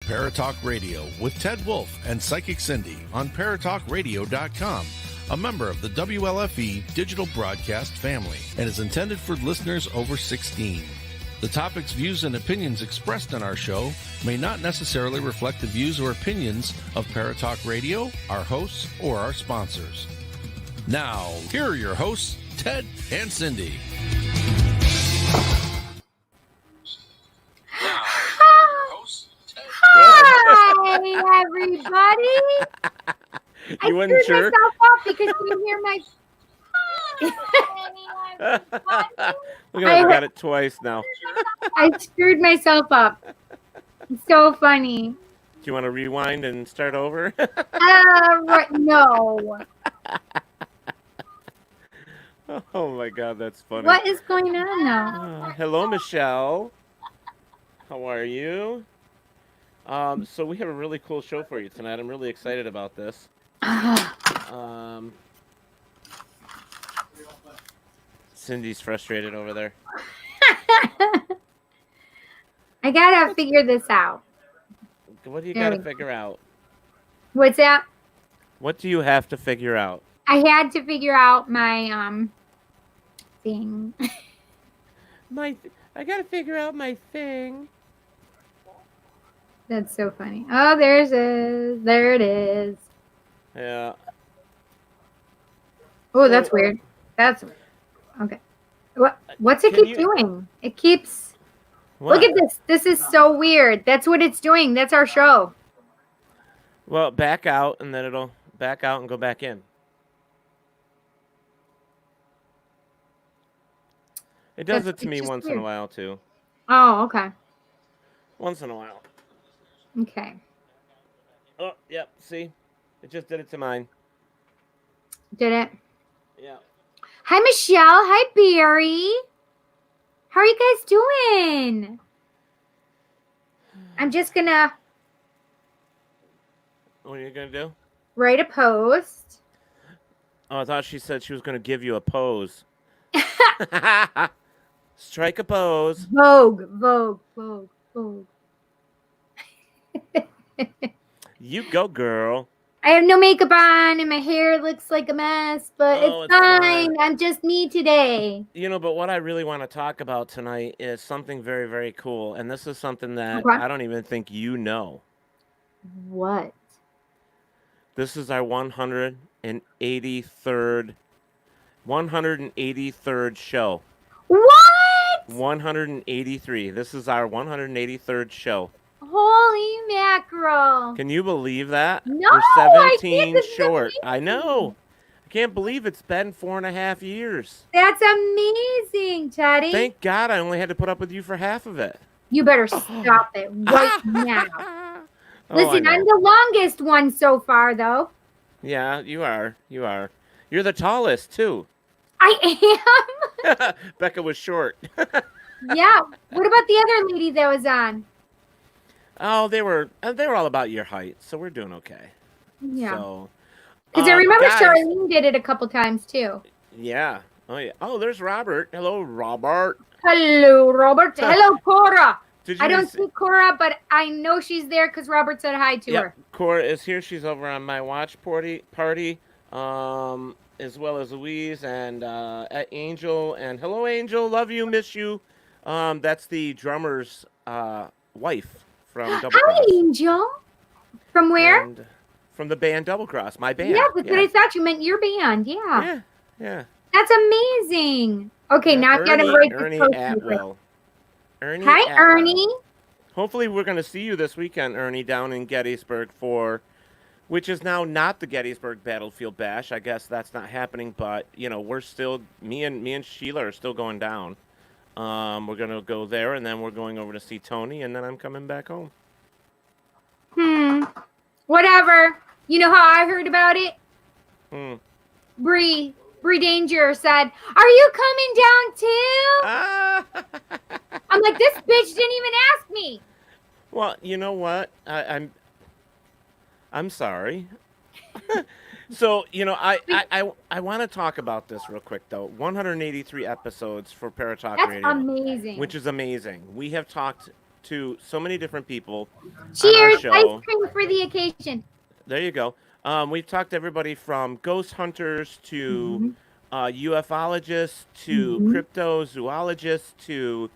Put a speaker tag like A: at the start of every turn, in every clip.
A: Paratalk Radio with Ted Wolf and Psychic Cindy on paratalkradio.com, a member of the WLFE digital broadcast family, and is intended for listeners over 16. The topics, views, and opinions expressed on our show may not necessarily reflect the views or opinions of Paratalk Radio, our hosts, or our sponsors. Now, here are your hosts, Ted and Cindy.
B: Hi, everybody.
C: You wasn't sure?
B: I screwed myself up because you hear my...
C: Look at that, we got it twice now.
B: I screwed myself up. It's so funny.
C: Do you want to rewind and start over?
B: No.
C: Oh my God, that's funny.
B: What is going on now?
C: Hello, Michelle. How are you? So we have a really cool show for you tonight. I'm really excited about this. Cindy's frustrated over there.
B: I gotta figure this out.
C: What do you got to figure out?
B: What's that?
C: What do you have to figure out?
B: I had to figure out my thing.
C: I got to figure out my thing.
B: That's so funny. Oh, there it is.
C: Yeah.
B: Oh, that's weird. That's okay. What's it keep doing? It keeps.
C: What?
B: Look at this. This is so weird. That's what it's doing. That's our show.
C: Well, back out, and then it'll back out and go back in. It does it to me once in a while, too.
B: Oh, okay.
C: Once in a while.
B: Okay.
C: Oh, yep. See? It just did it to mine.
B: Did it?
C: Yeah.
B: Hi, Michelle. Hi, Barry. How are you guys doing? I'm just going to...
C: What are you going to do?
B: Write a post.
C: Oh, I thought she said she was going to give you a pose. Strike a pose.
B: Vogue.
C: You go, girl.
B: I have no makeup on and my hair looks like a mess, but it's fine. I'm just me today.
C: You know, but what I really want to talk about tonight is something very, very cool. And this is something that I don't even think you know.
B: What?
C: This is our 183rd show.
B: What?
C: 183. This is our 183rd show.
B: Holy mackerel.
C: Can you believe that?
B: No,
C: we're 17 short.
B: Amazing.
C: I know. I can't believe it's been 4.5 years.
B: That's amazing, Teddy.
C: Thank God I only had to put up with you for half of it.
B: You better stop it right now. Listen,
C: Oh,
B: I'm the longest one so far, though.
C: Yeah, you are. You're the tallest, too.
B: I am?
C: Becca was short.
B: Yeah. What about the other lady that was on?
C: Oh, they were all about your height, so we're doing okay.
B: Yeah.
C: So,
B: because I remember
C: guys,
B: Charlene did it a couple times, too.
C: Yeah. Oh, yeah. Oh, there's Robert. Hello, Robert.
B: Hello, Robert. Hello, Cora. I don't
C: see
B: see Cora, but I know she's there because Robert said hi to her.
C: Cora is here. She's over on my watch party, as well as Louise and Angel. And hello, Angel. Love you. Miss you. That's the drummer's wife from Double Cross.
B: Hi, Angel. From where?
C: And from the band Double Cross, my band.
B: Yeah, that's what I thought you meant. Your band. Yeah.
C: Yeah.
B: That's amazing. Okay,
C: Yeah,
B: now I've got to write
C: Ernie
B: this post.
C: Atwell.
B: Hi,
C: Atwell.
B: Ernie.
C: Hopefully we're going to see you this weekend, Ernie, down in Gettysburg which is now not the Gettysburg Battlefield Bash. I guess that's not happening, but we're still me and Sheila are still going down. We're going to go there, and then we're going over to see Tony, and then I'm coming back home.
B: Whatever. You know how I heard about it? Bree Danger said, "Are you coming down too?" I'm like, this bitch didn't even ask me.
C: Well, you know what? I'm sorry. So, I want to talk about this real quick, though. 183 episodes for Paratalk Radio.
B: That's amazing.
C: Which is amazing. We have talked to so many different people
B: Cheers,
C: on our show.
B: ice cream for the occasion.
C: There you go. We've talked to everybody from ghost hunters to ufologists to cryptozoologists to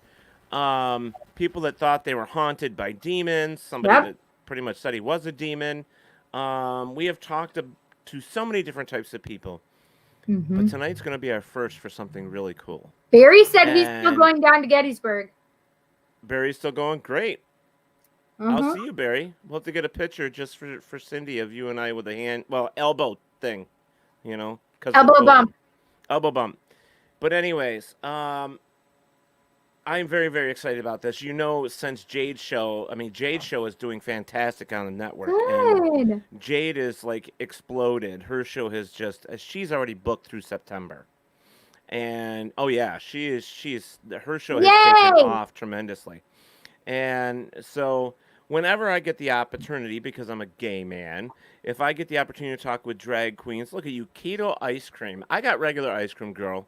C: people that thought they were haunted by demons. Somebody that pretty much said he was a demon. We have talked to so many different types of people. But tonight's going to be our first for something really cool.
B: Barry said he's still going down to Gettysburg.
C: Barry's still going? Great. I'll see you, Barry. We'll have to get a picture just for Cindy of you and I with a elbow thing, you know.
B: Elbow bump.
C: Elbow bump. But anyways, I'm very, very excited about this. You know, since Jade's show is doing fantastic on the network.
B: Good.
C: And Jade is like exploded. Her show has she's already booked through September. And her show has taken off tremendously. And so whenever I get the opportunity, because I'm a gay man, if I get the opportunity to talk with drag queens, look at you, keto ice cream. I got regular ice cream, girl.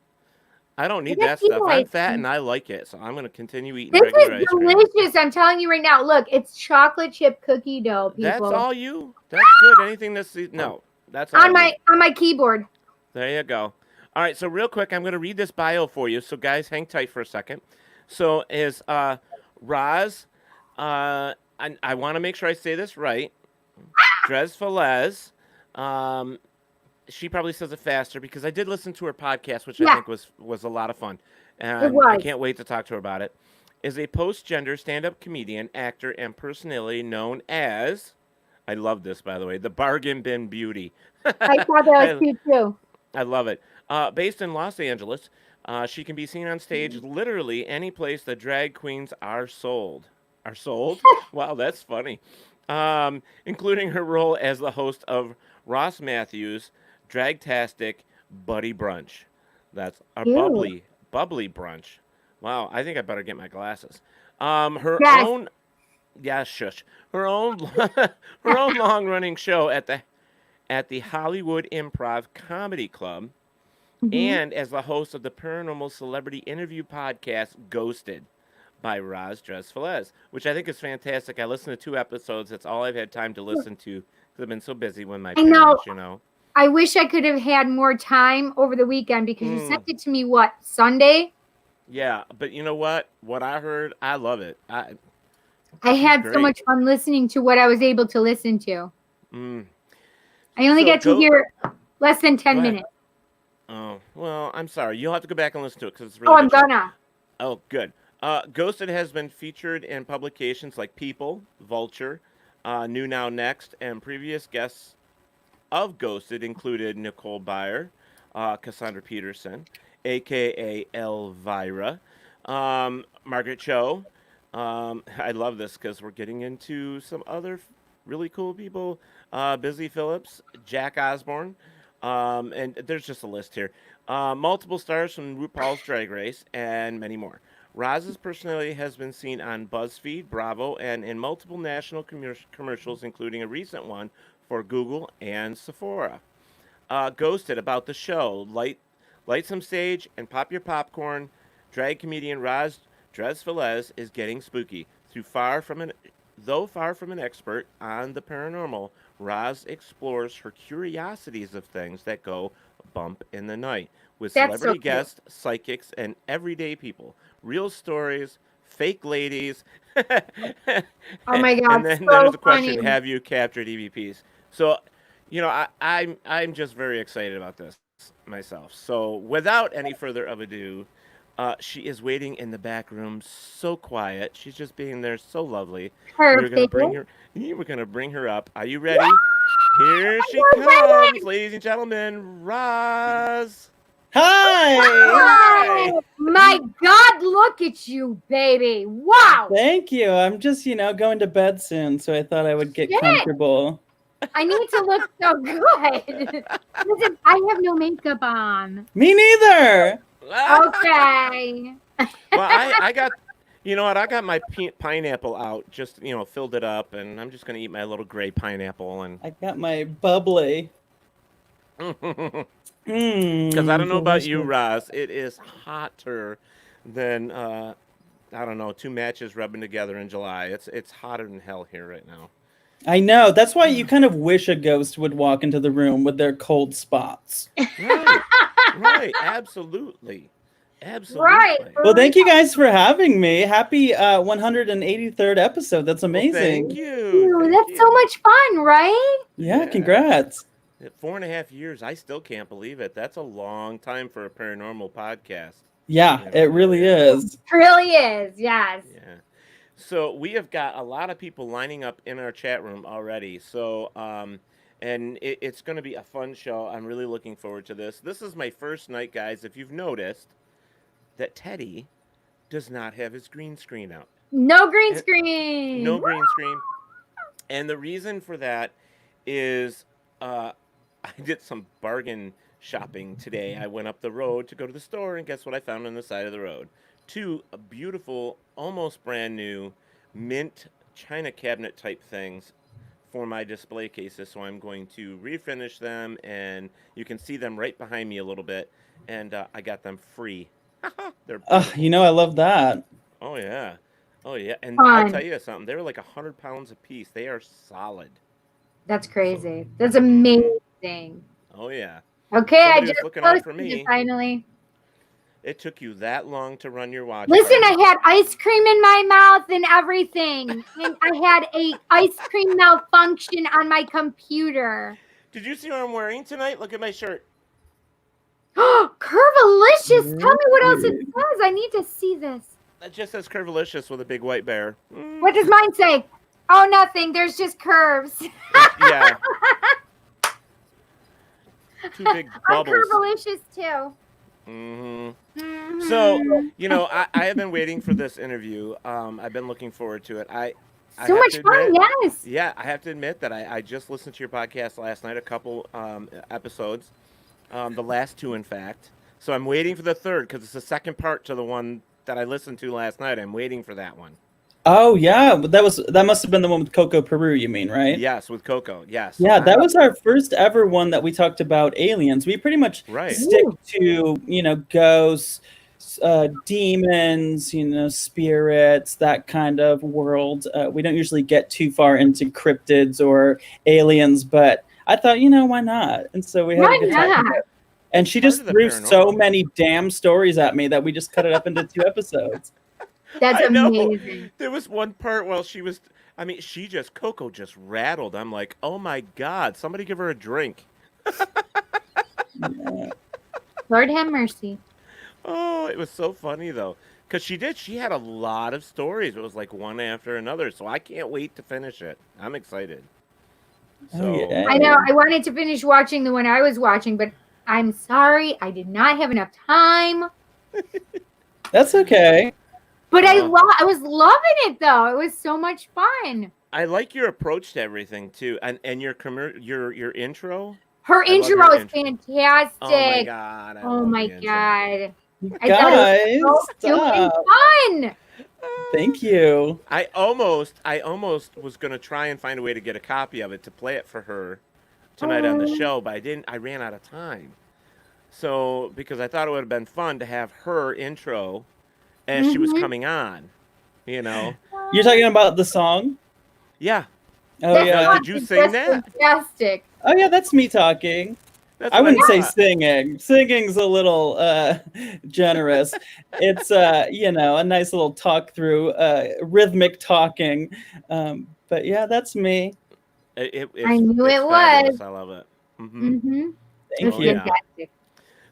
C: I don't need that stuff. I'm fat and I like it, so I'm going to continue eating regular ice cream.
B: This is delicious. I'm telling you right now. Look, it's chocolate chip cookie dough, people.
C: That's all you? That's good. Anything that's... No, that's all
B: on my keyboard.
C: There you go. All right, so real quick, I'm going to read this bio for you. So guys, hang tight for a second. So is Roz... I want to make sure I say this right. Drezfalez. She probably says it faster because I did listen to her podcast, which I think was a lot of fun. And I can't wait to talk to her about it. Is a post-gender stand-up comedian, actor, and personality known as, I love this, by the way, the Bargain Bin Beauty.
B: I thought that was cute, too.
C: I love it. Based in Los Angeles, she can be seen on stage literally any place the drag queens are sold. Are sold? Wow, that's funny. Including her role as the host of Ross Mathews' Dragtastic Bubbly Brunch. That's a bubbly brunch. Wow, I think I better get my glasses. Her own long-running show at the Hollywood Improv Comedy Club, and as the host of the paranormal celebrity interview podcast Ghosted by Roz Drezfalez, which I think is fantastic. I listened to 2 episodes. That's all I've had time to listen to because I've been so busy with my parents, you know.
B: I wish I could have had more time over the weekend because you sent it to me, Sunday?
C: Yeah, but you know what? What I heard, I love it.
B: I had so much fun listening to what I was able to listen to. I only got to hear less than 10 minutes.
C: Oh, well, I'm sorry. You'll have to go back and listen to it because it's really
B: I'm gonna.
C: Oh, good. Ghosted has been featured in publications like People, Vulture, NewNowNext, and previous guests of Ghosted included Nicole Byer, Cassandra Peterson, a.k.a. Elvira, Margaret Cho. I love this because we're getting into some other really cool people. Busy Phillips, Jack Osbourne, and there's just a list here. Multiple stars from Rupaul's Drag Race, and many more. Roz's personality has been seen on Buzzfeed, Bravo, and in multiple national commercials, including a recent one for Google and Sephora. Ghosted, about the show. Light some sage and pop your popcorn. Drag comedian Roz Drezfalez is getting spooky. Though far from an expert on the paranormal, Roz explores her curiosities of things that go bump in the night with celebrity guests, psychics, and everyday people. Real stories, fake ladies.
B: Oh my God!
C: And then there's the question: have you captured EVPs? So, you know, I'm just very excited about this myself. So, without any further ado, she is waiting in the back room, so quiet. She's just being there, so lovely.
B: Perfect.
C: We're gonna bring her up. Are you ready? Here she comes, ladies and gentlemen. Roz.
D: Hi!
B: My God, look at you, baby. Wow.
D: Thank you. I'm just, going to bed soon, so I thought I would get comfortable.
B: I need to look so good. Listen, I have no makeup on.
D: Me neither.
B: Okay.
C: Well, I got, you know what? I got my pineapple out, just, filled it up, and I'm just going to eat my little gray pineapple. And
D: I got my bubbly.
C: Because I don't know about you, Roz. It is hotter than I don't know, two matches rubbing together in July. It's hotter than hell here right now.
D: I know. That's why you kind of wish a ghost would walk into the room with their cold spots.
C: Right. Absolutely.
B: Right.
D: Well, thank you guys for having me. Happy 183rd episode. That's amazing.
C: Well, thank you.
B: That's so much fun, right?
D: Yeah, congrats.
C: 4.5 years. I still can't believe it. That's a long time for a paranormal podcast.
D: Yeah, it really is.
B: It really is, yes.
C: Yeah. So we have got a lot of people lining up in our chat room already. So, and it's going to be a fun show. I'm really looking forward to this. This is my first night, guys. If you've noticed that Teddy does not have his green screen out.
B: No green screen.
C: No green screen. And the reason for that is I did some bargain shopping today. I went up the road to go to the store, and guess what I found on the side of the road? Two beautiful, almost brand new mint china cabinet type things for my display cases. So I'm going to refinish them, and you can see them right behind me a little bit. And I got them free. They're
D: I love that.
C: Oh yeah. And
B: Fun.
C: I'll tell you something. They were like 100 pounds a piece. They are solid.
B: That's crazy. That's amazing.
C: Oh yeah.
B: Okay,
C: Somebody
B: I
C: was
B: just
C: looking out for
B: posted
C: me.
B: it finally.
C: It took you that long to run your watch.
B: Listen,
C: party.
B: I had ice cream in my mouth and everything. And I had a ice cream malfunction on my computer.
C: Did you see what I'm wearing tonight? Look at my shirt.
B: Curvilicious. Tell me what else it says. I need to see this.
C: That just says Curvilicious with a big white bear.
B: What does mine say? Oh, nothing. There's just curves.
C: Yeah. Two big
B: I'm
C: bubbles.
B: curvilicious too.
C: So, I have been waiting for this interview. I've been looking forward to it.
B: So much fun, yes.
C: Yeah, I have to admit that I just listened to your podcast last night, a couple episodes. The last two, in fact. So I'm waiting for the third because it's the second part to the one that I listened to last night. I'm waiting for that one.
D: Oh yeah, that must have been the one with Coco Peru. You mean, right?
C: Yes, with Coco. Yes.
D: Yeah, that was our first ever one that we talked about aliens. We pretty much stick to ghosts, demons, spirits, that kind of world. We don't usually get too far into cryptids or aliens, but I thought, why not? And so we had a good time. And she just threw so many damn stories at me that we just cut it up into 2 episodes.
B: That's amazing.
C: There was one part while Coco just rattled. I'm like, oh my God, somebody give her a drink.
B: Lord have mercy.
C: Oh, it was so funny though. Because she had a lot of stories. It was like one after another. So I can't wait to finish it. I'm excited. So
B: I know. I wanted to finish watching the one I was watching, but I'm sorry. I did not have enough time.
D: That's okay.
B: But I was loving it though. It was so much fun.
C: I like your approach to everything too, and your intro.
B: Her intro is fantastic.
C: Oh my God!
B: Oh my God!
D: Guys,
B: fun.
D: Thank you.
C: I almost was gonna try and find a way to get a copy of it to play it for her tonight on the show, but I didn't. I ran out of time. So because I thought it would have been fun to have her intro as she was coming on,
D: You're talking about the song?
C: Yeah.
D: Oh, yeah.
C: Did you sing that?
B: Fantastic.
D: Oh, yeah, that's me talking. I wouldn't say singing. Singing's a little generous. It's, a nice little talk through, rhythmic talking. But, yeah, that's me.
B: I knew it was.
C: I love it.
D: Thank you.
B: Fantastic.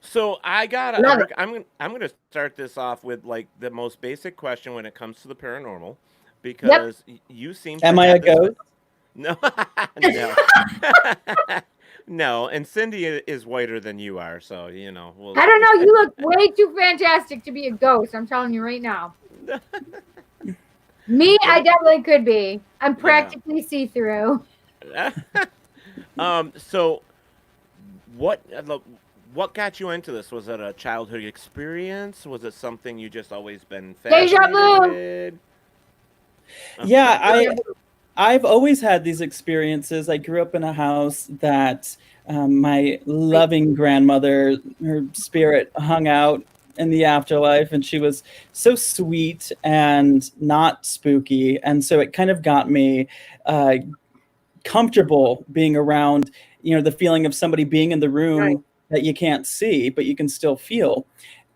C: So I'm gonna start this off with like the most basic question when it comes to the paranormal, because you seem.
D: Am I a ghost?
C: No, no. And Cindy is whiter than you are, so
B: I don't know. You look way too fantastic to be a ghost. I'm telling you right now. Me, I definitely could be. I'm practically see-through.
C: So what got you into this? Was it a childhood experience? Was it something you just always been fascinated with?
D: Yeah, I've always had these experiences. I grew up in a house that my loving grandmother, her spirit hung out in the afterlife, and she was so sweet and not spooky. And so it kind of got me comfortable being around, the feeling of somebody being in the room that you can't see, but you can still feel.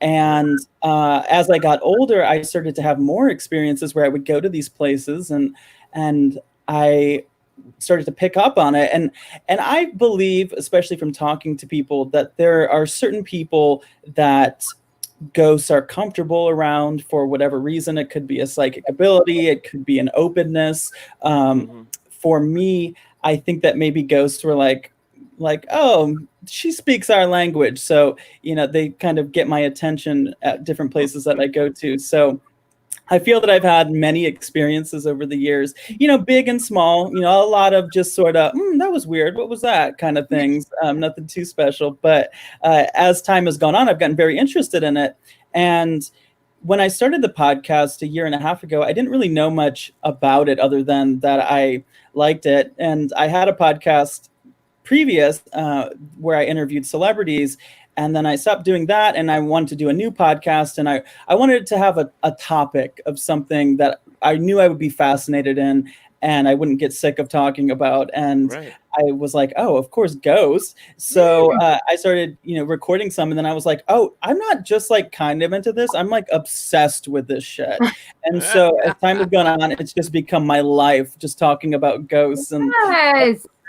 D: And as I got older, I started to have more experiences where I would go to these places, and I started to pick up on it. And I believe, especially from talking to people, that there are certain people that ghosts are comfortable around for whatever reason. It could be a psychic ability. It could be an openness. For me, I think that maybe ghosts were like, oh, she speaks our language. So, they kind of get my attention at different places that I go to. So I feel that I've had many experiences over the years, big and small, a lot of just sort of, that was weird. What was that kind of things? Nothing too special. But as time has gone on, I've gotten very interested in it. And when I started the podcast a year and a half ago, I didn't really know much about it other than that I liked it. And I had a podcast previous where I interviewed celebrities. And then I stopped doing that, and I wanted to do a new podcast, and I wanted to have a topic of something that I knew I would be fascinated in and I wouldn't get sick of talking about. And I was like, oh, of course, ghosts. So I started, recording some, and then I was like, oh, I'm not just like kind of into this. I'm like obsessed with this shit. And so as time has gone on, it's just become my life, just talking about ghosts. And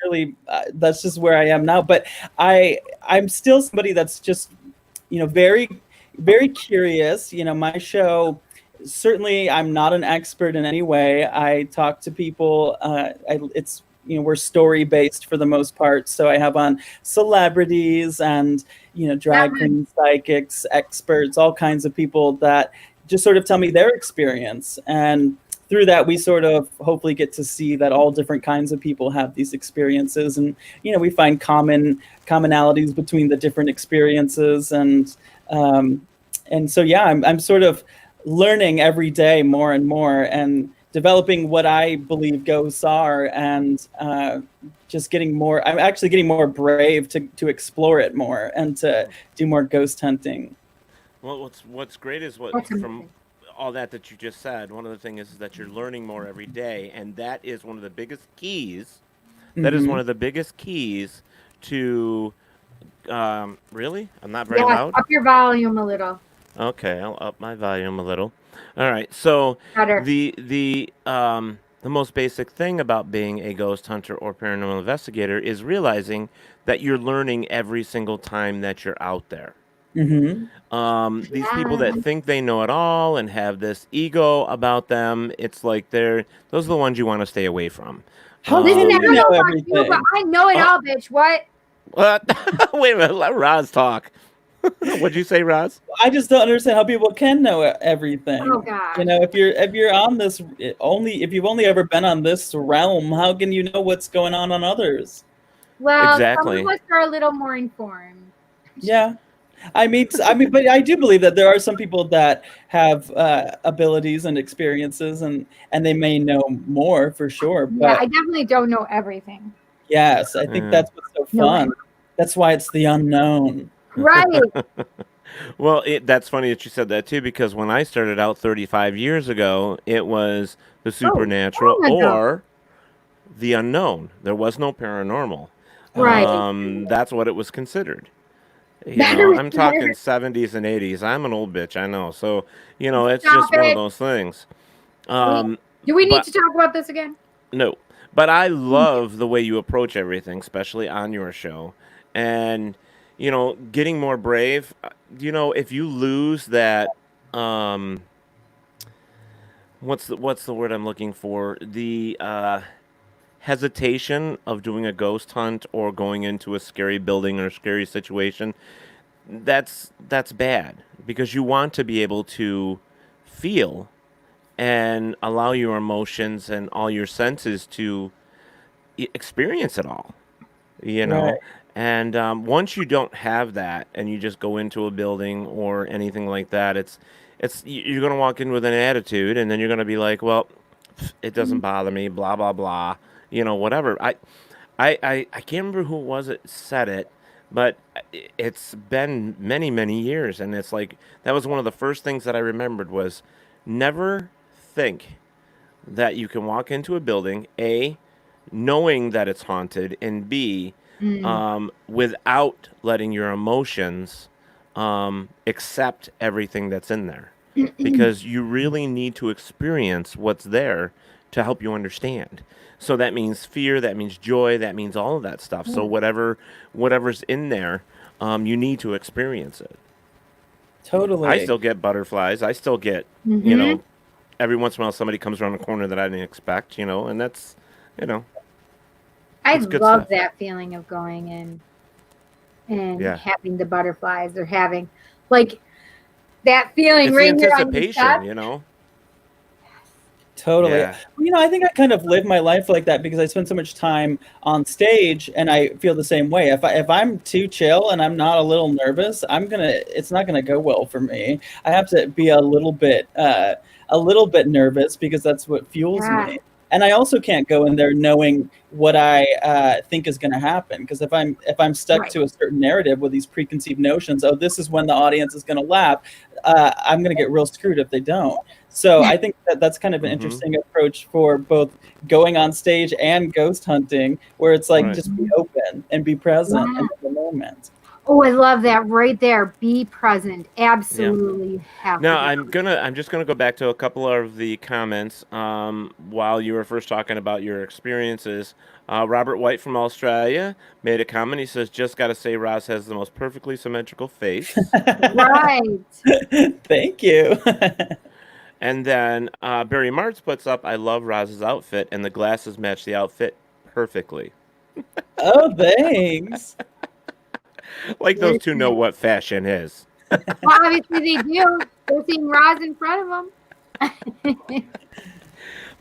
D: really, that's just where I am now. But I'm still somebody that's just, very, very curious. My show, certainly I'm not an expert in any way. I talk to people. It's, we're story based for the most part. So I have on celebrities and, drag queens, psychics, experts, all kinds of people that just sort of tell me their experience. And through that, we sort of hopefully get to see that all different kinds of people have these experiences. And, we find commonalities between the different experiences. And so, yeah, I'm sort of learning every day more and more and developing what I believe ghosts are, and just getting more, I'm actually getting more brave to explore it more and to do more ghost hunting.
C: Well, what's great is from all that you just said, one of the things is that you're learning more every day, and that is one of the biggest keys. That is one of the biggest keys to, really? I'm not very loud?
B: Up your volume a little.
C: Okay, I'll up my volume a little. All right, so the most basic thing about being a ghost hunter or paranormal investigator is realizing that you're learning every single time that you're out there. These people that think they know it all and have this ego about them, it's like those are the ones you want to stay away from.
D: How do you know everything?
B: I know it all, bitch. What?
C: Wait a minute, let Roz talk. What'd you say, Roz?
D: I just don't understand how people can know everything.
B: Oh God!
D: If you're on this if you've only ever been on this realm, how can you know what's going on others?
B: Well,
C: exactly.
B: Some of us are a little more informed.
D: Yeah, I mean, but I do believe that there are some people that have abilities and experiences, and they may know more for sure. But
B: yeah, I definitely don't know everything.
D: Yes, I think that's what's so fun. That's why it's the unknown.
B: Right.
C: Well, that's funny that you said that too, because when I started out 35 years ago, it was the supernatural or the unknown. There was no paranormal.
B: Right.
C: That's what it was considered. I'm talking 70s and 80s. I'm an old bitch, I know. So, it's just one of those things.
B: Do we need to talk about this again?
C: No. But I love the way you approach everything, especially on your show. And getting more brave, if you lose that, what's the word I'm looking for? The hesitation of doing a ghost hunt or going into a scary building or a scary situation, that's bad, because you want to be able to feel and allow your emotions and all your senses to experience it all,
D: Right.
C: And once you don't have that and you just go into a building or anything like that, you're going to walk in with an attitude, and then you're going to be like, well, it doesn't bother me, blah, blah, blah, whatever. I can't remember who it was that said it, But it's been many, many years, and it's like that was one of the first things that I remembered was never think that you can walk into a building, A, knowing that it's haunted, and B, without letting your emotions accept everything that's in there. Because you really need to experience what's there to help you understand. So that means fear, that means joy, that means all of that stuff. So whatever's in there, you need to experience it.
D: Totally.
C: I still get butterflies. I still get, every once in a while somebody comes around the corner that I didn't expect, and that's,
B: I
C: good
B: love
C: stuff.
B: that feeling of going in and having the butterflies or having like that feeling
C: It's
B: right
C: the
B: here on your
C: anticipation,
B: chest.
D: Totally.
C: Yeah.
D: I think I kind of live my life like that because I spend so much time on stage, and I feel the same way. If I'm too chill and I'm not a little nervous, it's not gonna go well for me. I have to be a little bit nervous because that's what fuels me. And I also can't go in there knowing what I think is going to happen, because if I'm stuck to a certain narrative with these preconceived notions, this is when the audience is going to laugh, I'm going to get real screwed if they don't. So I think that's kind of an interesting approach for both going on stage and ghost hunting, where it's like just be open and be present in the moment.
B: Oh, I love that right there. Be present. Absolutely have
C: Now
B: to.
C: I'm just gonna go back to a couple of the comments while you were first talking about your experiences. Robert White from Australia made a comment. He says, "Just gotta say, Roz has the most perfectly symmetrical face."
B: Right.
D: Thank you.
C: And then Barry Martz puts up, "I love Roz's outfit, and the glasses match the outfit perfectly."
D: Oh, thanks.
C: Like those two know what fashion is.
B: Well, obviously they do. They're seeing Roz in front of them.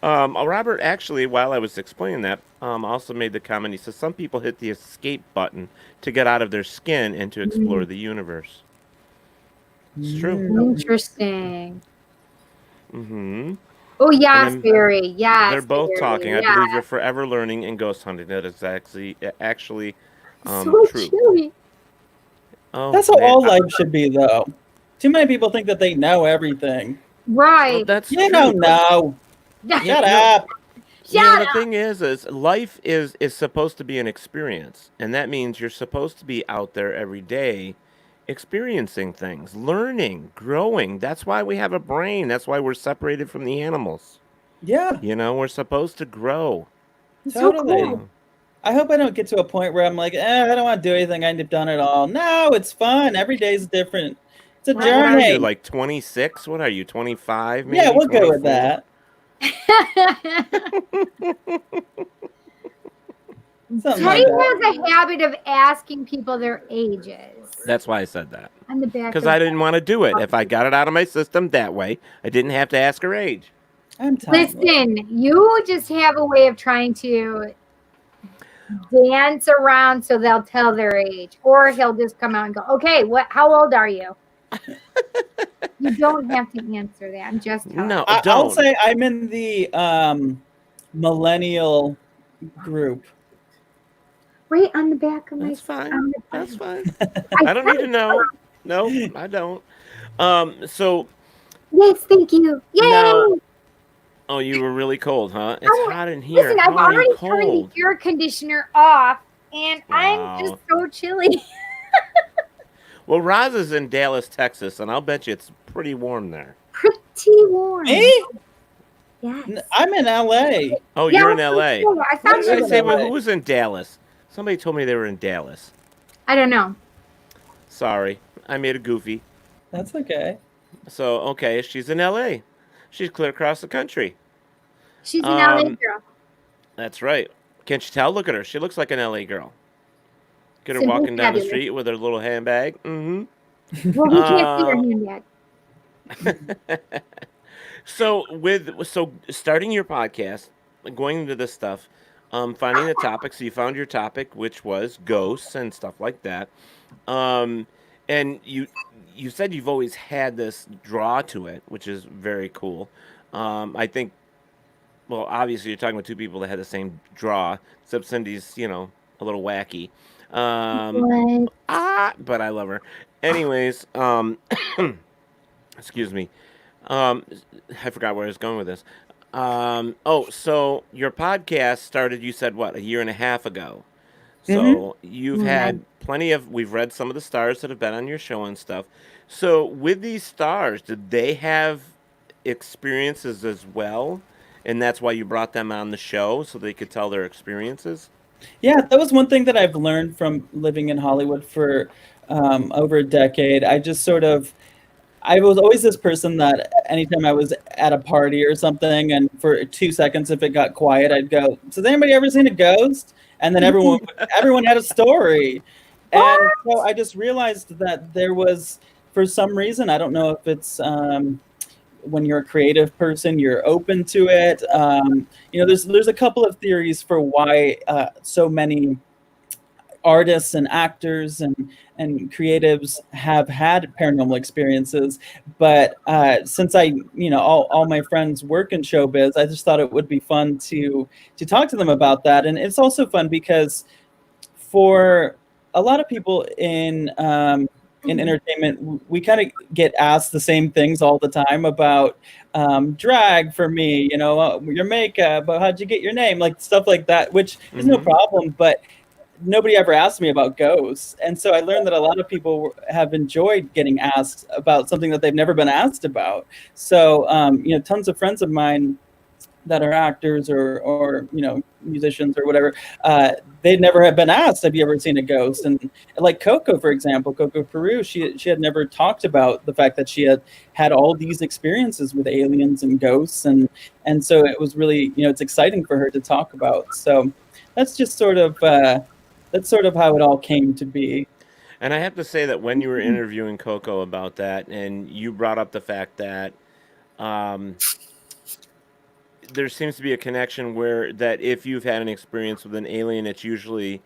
C: Robert, actually, while I was explaining that, also made the comment. He says some people hit the escape button to get out of their skin and to explore the universe. It's true.
B: Interesting.
C: Mm-hmm.
B: Oh, yes, Barry. Yes.
C: They're both
B: Barry.
C: talking.
B: Yes.
C: I believe you're forever learning in ghost hunting. That is actually
B: so
C: true.
B: Chilly.
C: Oh,
D: that's how all life should be, though. Too many people think that they know everything.
B: Right.
C: Well, that's
D: you
C: true.
D: don't know. Shut up.
C: The thing is life is supposed to be an experience, and that means you're supposed to be out there every day experiencing things, learning, growing. That's why we have a brain. That's why we're separated from the animals.
D: Yeah.
C: We're supposed to grow.
D: Totally.
B: So cool.
D: I hope I don't get to a point where I'm like, I don't want to do anything. I've done it all. No, it's fun. Every day is different. It's a journey.
C: What are you, like 26? What are you, 25? Maybe
D: yeah, we'll
C: 24?
D: go with that.
B: Teddy has a habit of asking people their ages.
C: That's why I said that.
B: On the back.
C: Because I didn't want to do it. If I got it out of my system that way, I didn't have to ask her age.
B: Listen, you just have a way of trying to dance around so they'll tell their age, or he'll just come out and go, "Okay, how old are you?" You don't have to answer that. I'm just telling you.
D: I'll say I'm in the millennial group.
B: Right on the back of my.
C: That's fine. That's fine. I don't need to know. No, I don't. So.
B: Yes, thank you. Yay!
C: Now, oh, you were really cold, huh? It's hot in here.
B: Listen, I've already turned the air conditioner off, and I'm just so chilly.
C: Well, Roz is in Dallas, Texas, and I'll bet you it's pretty warm there.
B: Pretty warm.
D: Me?
B: Yes.
D: I'm in LA.
C: Oh, you're in LA.
B: I thought
C: I say, who was in Dallas? Somebody told me they were in Dallas.
B: I don't know.
C: Sorry, I made a goofy.
D: That's okay.
C: So, okay, she's in LA. She's clear across the country.
B: She's an LA girl.
C: That's right. Can't you tell? Look at her. She looks like an LA girl. Get her
B: Simple
C: walking down the
B: fabulous.
C: street with her little handbag. Mm-hmm.
B: Well, we can't see her handbag.
C: So starting your podcast, going into this stuff, finding the topic. So you found your topic, which was ghosts and stuff like that. And you said you've always had this draw to it, which is very cool. I think, well, obviously you're talking about two people that had the same draw, except Cindy's, a little wacky.
B: What?
C: But I love her. Anyways, excuse me. I forgot where I was going with this. So your podcast started, you said, what, a year and a half ago? So you've had we've read some of the stars that have been on your show and stuff. So with these stars, did they have experiences as well? And that's why you brought them on the show, so they could tell their experiences?
D: Yeah, that was one thing that I've learned from living in Hollywood for over a decade. I was always this person that anytime I was at a party or something, and for 2 seconds, if it got quiet, I'd go, "Has anybody ever seen a ghost?" And then everyone had a story. And so I just realized that there was, for some reason, I don't know if it's when you're a creative person, you're open to it. There's a couple of theories for why so many artists and actors and creatives have had paranormal experiences. But since all my friends work in showbiz, I just thought it would be fun to talk to them about that. And it's also fun because for a lot of people in entertainment, we kind of get asked the same things all the time about drag for me, your makeup, how'd you get your name, like stuff like that, which is no problem, but nobody ever asked me about ghosts. And so I learned that a lot of people have enjoyed getting asked about something that they've never been asked about. So, tons of friends of mine that are actors or musicians or whatever, they'd never have been asked, have you ever seen a ghost? And like Coco, for example, Coco Peru, she had never talked about the fact that she had all these experiences with aliens and ghosts. And so it was really, it's exciting for her to talk about. So that's just sort of how it all came to be.
C: And I have to say that when you were interviewing Coco about that, and you brought up the fact that there seems to be a connection that if you've had an experience with an alien, it's usually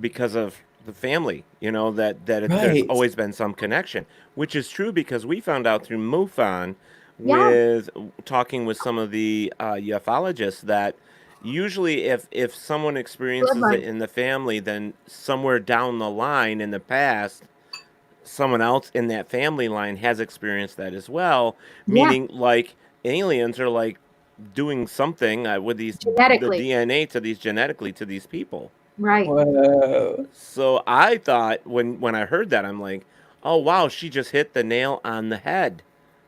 C: because of the family, there's always been some connection, which is true because we found out through MUFON with talking with some of the ufologists that usually if someone experiences it in the family, then somewhere down the line in the past, someone else in that family line has experienced that as well, meaning like aliens are like doing something with the DNA genetically to these people.
B: Right.
D: Whoa.
C: So I thought when I heard that, I'm like, oh wow, she just hit the nail on the head.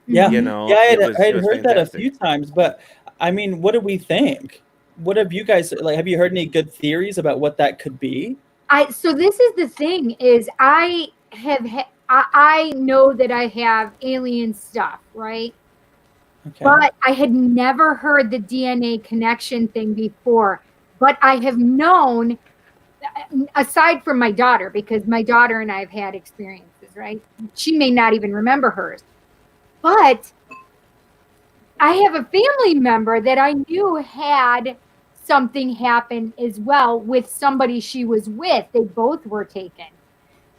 D: Yeah. I had heard
C: fantastic.
D: that a few times, but I mean, what do we think? What have you guys have you heard any good theories about what that could be?
B: So this is the thing is I know that I have alien stuff, right? Okay. But I had never heard the DNA connection thing before. But I have known, aside from my daughter, because my daughter and I have had experiences, right? She may not even remember hers. But I have a family member that I knew had something happen as well with somebody she was with. They both were taken.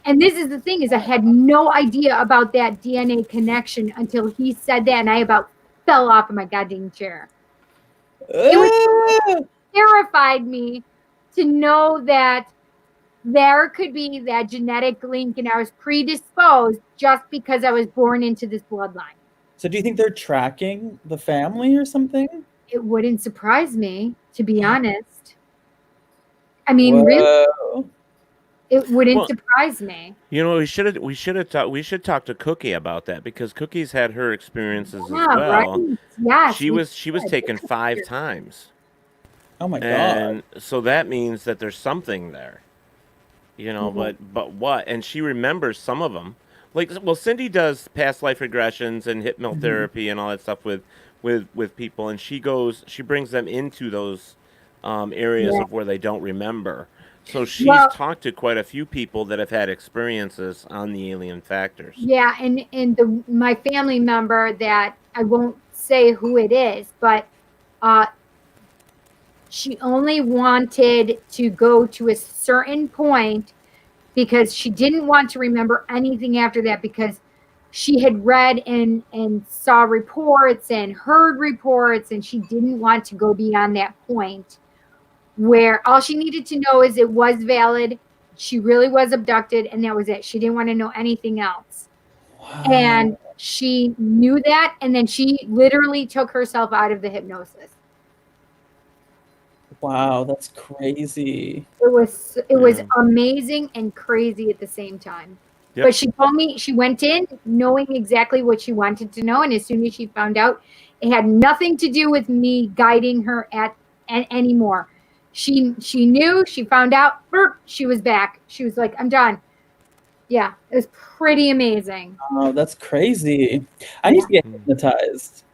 B: And this is the thing is I had no idea about that DNA connection until he said that, and I about fell off of my goddamn chair. It terrified me to know that there could be that genetic link and I was predisposed just because I was born into this bloodline.
D: So do you think they're tracking the family or something?
B: It wouldn't surprise me, to be honest. I mean, really, it wouldn't surprise me.
C: We should talk to Cookie about that because Cookie's had her experiences as well.
B: Right. Yeah,
C: she was taken 5 times.
D: Oh my god!
C: And so that means that there's something there, But what? And she remembers some of them. Cindy does past life regressions and hypnotherapy and all that stuff with people, and she brings them into those areas of where they don't remember. So she's talked to quite a few people that have had experiences on the alien factors.
B: Yeah, and my family member that I won't say who it is, but she only wanted to go to a certain point because she didn't want to remember anything after that because she had read and saw reports and heard reports, and she didn't want to go beyond that point where all she needed to know is it was valid she really was abducted, and that was it. She didn't want to know anything else.
D: Wow.
B: And she knew that, and then she literally took herself out of the hypnosis.
D: Wow, that's crazy.
B: It was amazing and crazy at the same time.
C: Yep.
B: But she told me she went in knowing exactly what she wanted to know, and as soon as she found out, it had nothing to do with me guiding her anymore. She knew, she found out, she was back. She was like, I'm done. Yeah, it was pretty amazing.
D: Oh, that's crazy. I need to get hypnotized.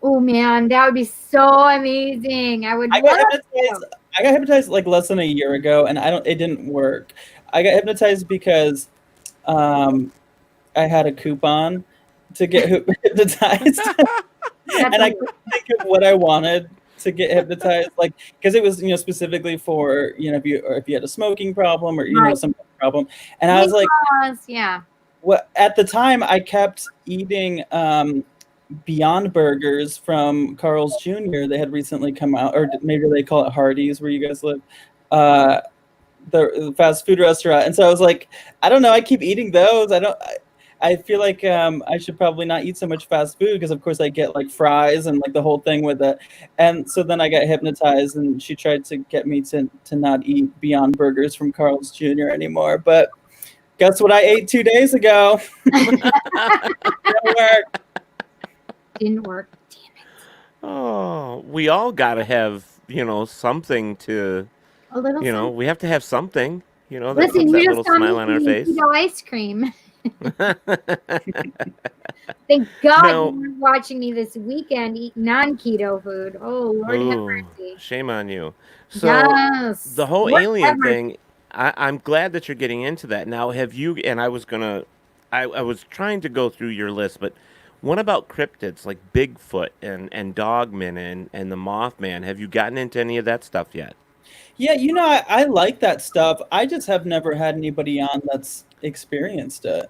B: Oh man, that would be so amazing. I
D: got hypnotized like less than a year ago, and it didn't work. I got hypnotized because I had a coupon to get hypnotized. And I couldn't think of what I wanted to get hypnotized, like, because it was, specifically for, if you had a smoking problem or, some problem. And I was like,
B: yeah.
D: What at the time I kept eating Beyond Burgers from Carl's Jr. They had recently come out, or maybe they call it Hardee's where you guys live, the fast food restaurant. And so I was like, I don't know, I keep eating those. I feel like I should probably not eat so much fast food because, of course, I get like fries and like the whole thing with it. And so then I got hypnotized, and she tried to get me to not eat Beyond Burgers from Carl's Jr. anymore. But guess what I ate 2 days ago?
B: Didn't work. Damn it.
C: Oh, we all got to have, something to,
B: a little something.
C: We have to have something, that
B: Listen,
C: puts that
B: you
C: little
B: just
C: smile on our face.
B: Ice cream. Thank God you were watching me this weekend eat non-keto food. Oh, Lord have mercy.
C: Shame on you. So
B: yes.
C: The whole alien thing, I'm glad that you're getting into that. Now, have you, and I was trying to go through your list, but what about cryptids like Bigfoot and Dogman and the Mothman? Have you gotten into any of that stuff yet?
D: Yeah, I like that stuff. I just have never had anybody on that's experienced it.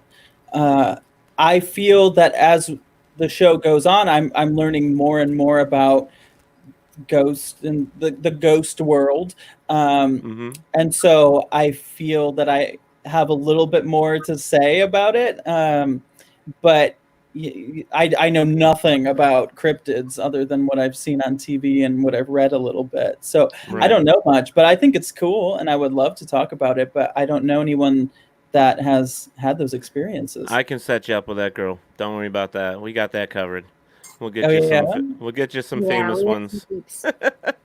D: I feel that as the show goes on, I'm learning more and more about ghosts and the ghost world. And so I feel that I have a little bit more to say about it. But I know nothing about cryptids other than what I've seen on TV and what I've read a little bit. So I don't know much, but I think it's cool and I would love to talk about it, but I don't know anyone that has had those experiences.
C: I can set you up with that girl. Don't worry about that. We got that covered. We'll get you some. We'll get you some famous ones.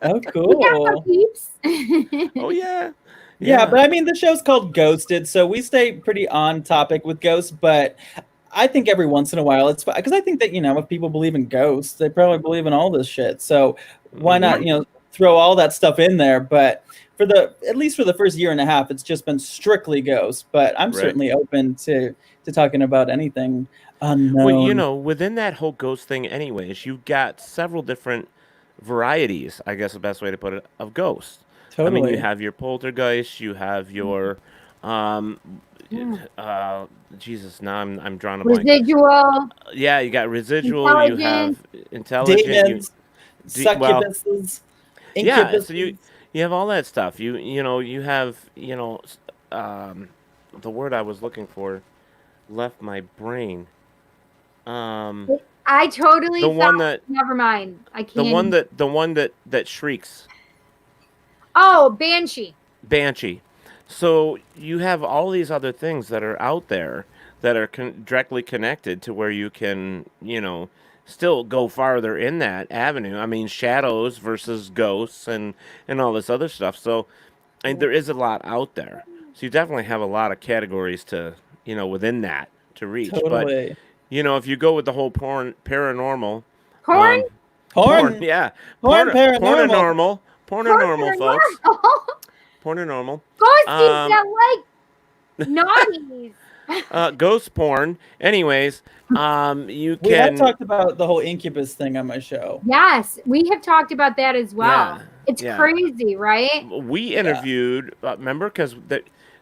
D: Oh, cool.
C: Oh yeah.
D: Yeah, but I mean, the show's called Ghosted, so we stay pretty on topic with ghosts. But I think every once in a while it's because I think that if people believe in ghosts, they probably believe in all this shit. So why not throw all that stuff in there? But at least for the first year and a half, it's just been strictly ghosts. But I'm certainly open to talking about anything unknown.
C: Well, within that whole ghost thing, anyways, you've got several different varieties, I guess the best way to put it, of ghosts.
D: Totally.
C: I mean, you have your poltergeist, you have your Jesus, now I'm drawing a blank.
B: Residual.
C: Yeah, you got residual. You have intelligent.
D: Demons, succubuses, incubuses.
C: Yeah, so you have all that stuff. You have the word I was looking for left my brain.
B: I totally never mind. I can't.
C: The one that shrieks.
B: Oh, Banshee.
C: So you have all these other things that are out there that are directly connected to where you can, still go farther in that avenue. I mean, shadows versus ghosts and all this other stuff. So there is a lot out there. So you definitely have a lot of categories to, within that to reach.
D: Totally.
C: But, if you go with the whole paranormal.
B: Porn?
C: Porn, yeah.
D: Paranormal.
C: Pornormal, folks. Pornormal.
B: Ghosts that like naughties.
C: Ghost porn. Anyways, you can.
D: We have talked about the whole incubus thing on my show.
B: Yes, we have talked about that as well.
C: Yeah,
B: it's crazy, right?
C: We interviewed. Remember, because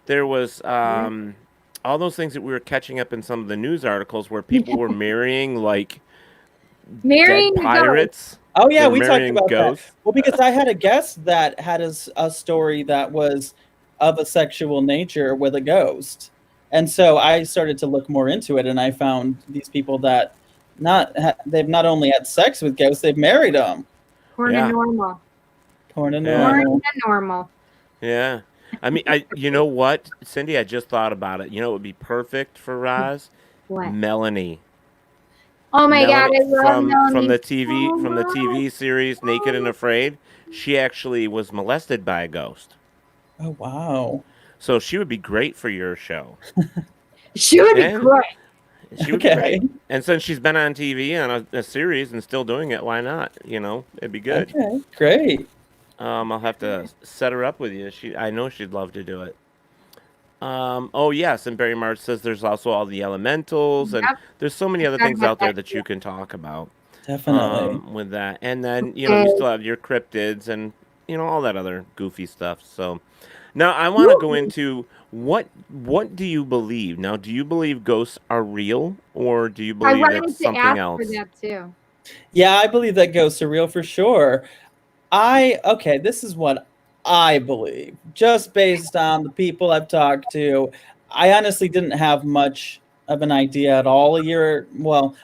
C: there was all those things that we were catching up in some of the news articles where people were marrying dead pirates.
D: Oh yeah, we talked about ghosts. That. Well, because I had a guest that had a story that was of a sexual nature with a ghost. And so I started to look more into it, and I found these people that they've not only had sex with ghosts, they've married them.
B: Paranormal.
D: Paranormal.
C: Yeah. I mean, you know what, Cindy? I just thought about it. You know, it would be perfect for Roz.
B: What?
C: Melanie.
B: Oh my God, I love Melanie
C: from the
B: so
C: TV series Naked and Afraid. She actually was molested by a ghost.
D: Oh wow!
C: So she would be great for your show.
B: She would be great.
C: She would be great. And since she's been on TV on a series and still doing it, why not? You know, it'd be good.
D: Okay, great.
C: I'll have to set her up with you. I know she'd love to do it. Oh yes, and Barry March says there's also all the elementals, and there's so many other things out there that you can talk about.
D: Definitely.
C: With that, and then you still have your cryptids and all that other goofy stuff. So now I want to go into what do you believe? Now, do you believe ghosts are real, or do you believe it's something else?
B: For that too.
D: Yeah, I believe that ghosts are real for sure. This is what I believe, just based on the people I've talked to. I honestly didn't have much of an idea at all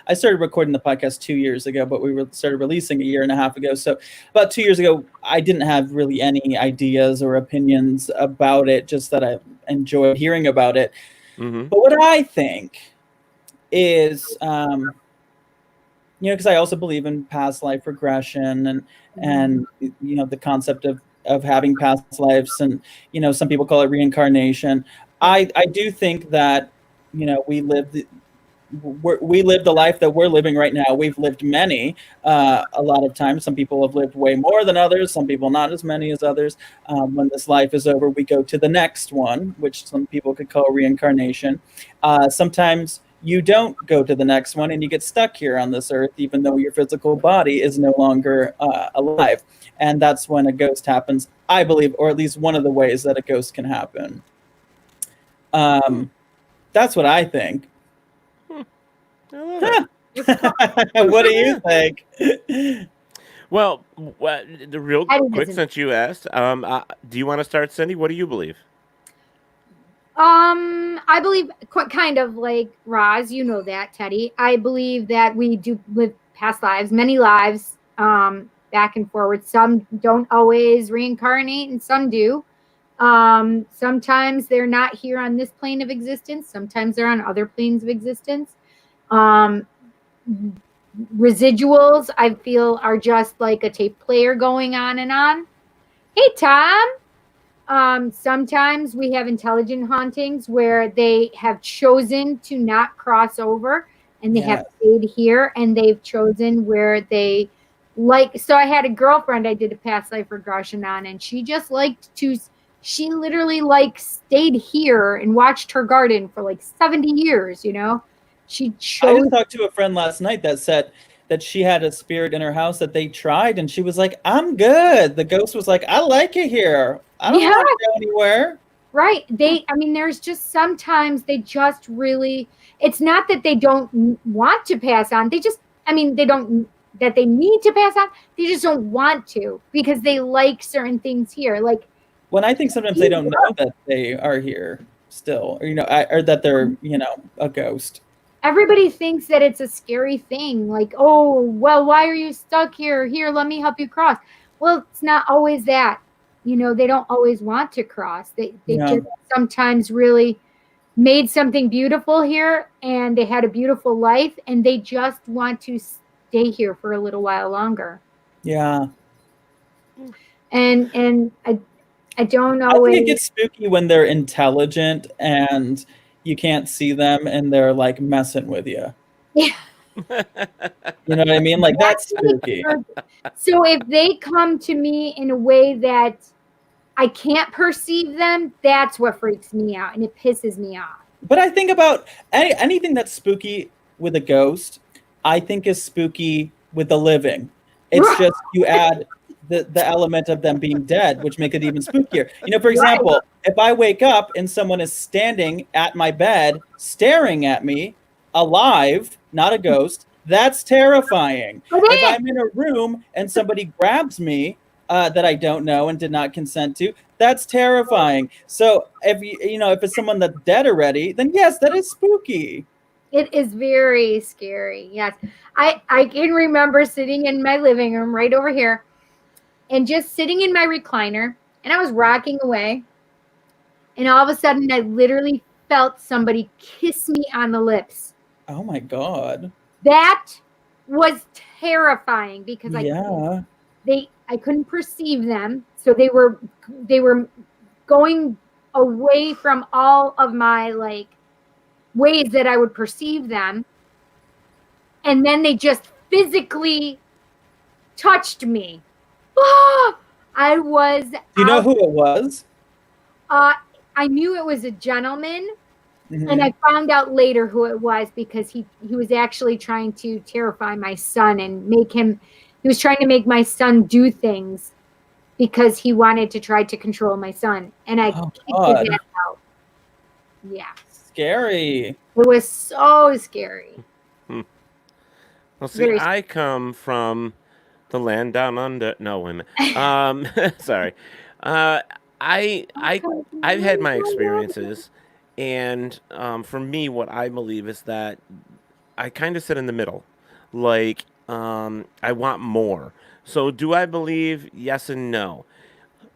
D: I started recording the podcast 2 years ago, but we started releasing a year and a half ago. So about 2 years ago, I didn't have really any ideas or opinions about it, just that I enjoyed hearing about it. Mm-hmm. But what I think is, because I also believe in past life regression and the concept of having past lives, and some people call it reincarnation. I do think that we live the life that we're living right now. We've lived many a lot of times. Some people have lived way more than others, some people not as many as others. When this life is over, we go to the next one, which some people could call reincarnation. Sometimes you don't go to the next one and you get stuck here on this earth, even though your physical body is no longer alive. And that's when a ghost happens, I believe, or at least one of the ways that a ghost can happen. That's what I think. What do you think?
C: Well, the real quick, since you asked, do you want to start, Cindy? What do you believe?
B: I believe kind of like Roz, that, Teddy. I believe that we do live past lives, many lives, back and forward. Some don't always reincarnate, and some do. Sometimes they're not here on this plane of existence. Sometimes they're on other planes of existence. Residuals, I feel, are just like a tape player going on and on. Hey, Tom. Sometimes we have intelligent hauntings where they have chosen to not cross over, and they have stayed here, and they've chosen where they so I had a girlfriend I did a past life regression on, and she just she literally stayed here and watched her garden for 70 years, She chose.
D: I just talked to a friend last night that said that she had a spirit in her house that they tried, and she was like, I'm good. The ghost was like, I like it here. I don't want to go anywhere.
B: Right. There's just sometimes they just really, it's not that they don't want to pass on. They just, they don't, that they need to pass on. They just don't want to because they like certain things here.
D: When I think sometimes they don't know that they are here still, or, or that they're, a ghost.
B: Everybody thinks that it's a scary thing. Oh, well, why are you stuck here? Here, let me help you cross. Well, it's not always that. They don't always want to cross. They just sometimes really made something beautiful here, and they had a beautiful life, and they just want to stay here for a little while longer.
D: Yeah.
B: And I don't always.
D: I think it gets spooky when they're intelligent and you can't see them and they're messing with you.
B: Yeah.
D: You know what I mean? That's spooky.
B: So if they come to me in a way that I can't perceive them, that's what freaks me out and it pisses me off.
D: But I think about anything that's spooky with a ghost, I think is spooky with the living. It's just you add the element of them being dead, which make it even spookier. For example, if I wake up and someone is standing at my bed, staring at me, alive, not a ghost, that's terrifying. If I'm in a room and somebody grabs me that I don't know and did not consent to, that's terrifying. So if if it's someone that's dead already, then yes, that is spooky.
B: It is very scary. Yes. I can remember sitting in my living room right over here and just sitting in my recliner, and I was rocking away. And all of a sudden, I literally felt somebody kiss me on the lips.
D: Oh my God.
B: That was terrifying because
D: Yeah.
B: I couldn't perceive them. So they were going away from all of my like ways that I would perceive them. And then they just physically touched me. Oh, I was.
D: Do you know who it was?
B: I knew it was a gentleman, and I found out later who it was because he was actually trying to terrify my son and he was trying to make my son do things because he wanted to try to control my son. And I kicked his ass out. Yeah.
D: Scary.
B: It was so scary.
C: Well, see, I come from the land down under. No, wait a minute. Sorry. I've had my experiences, and for me, what I believe is that I kind of sit in the middle. Like, I want more. So do I believe? Yes and no.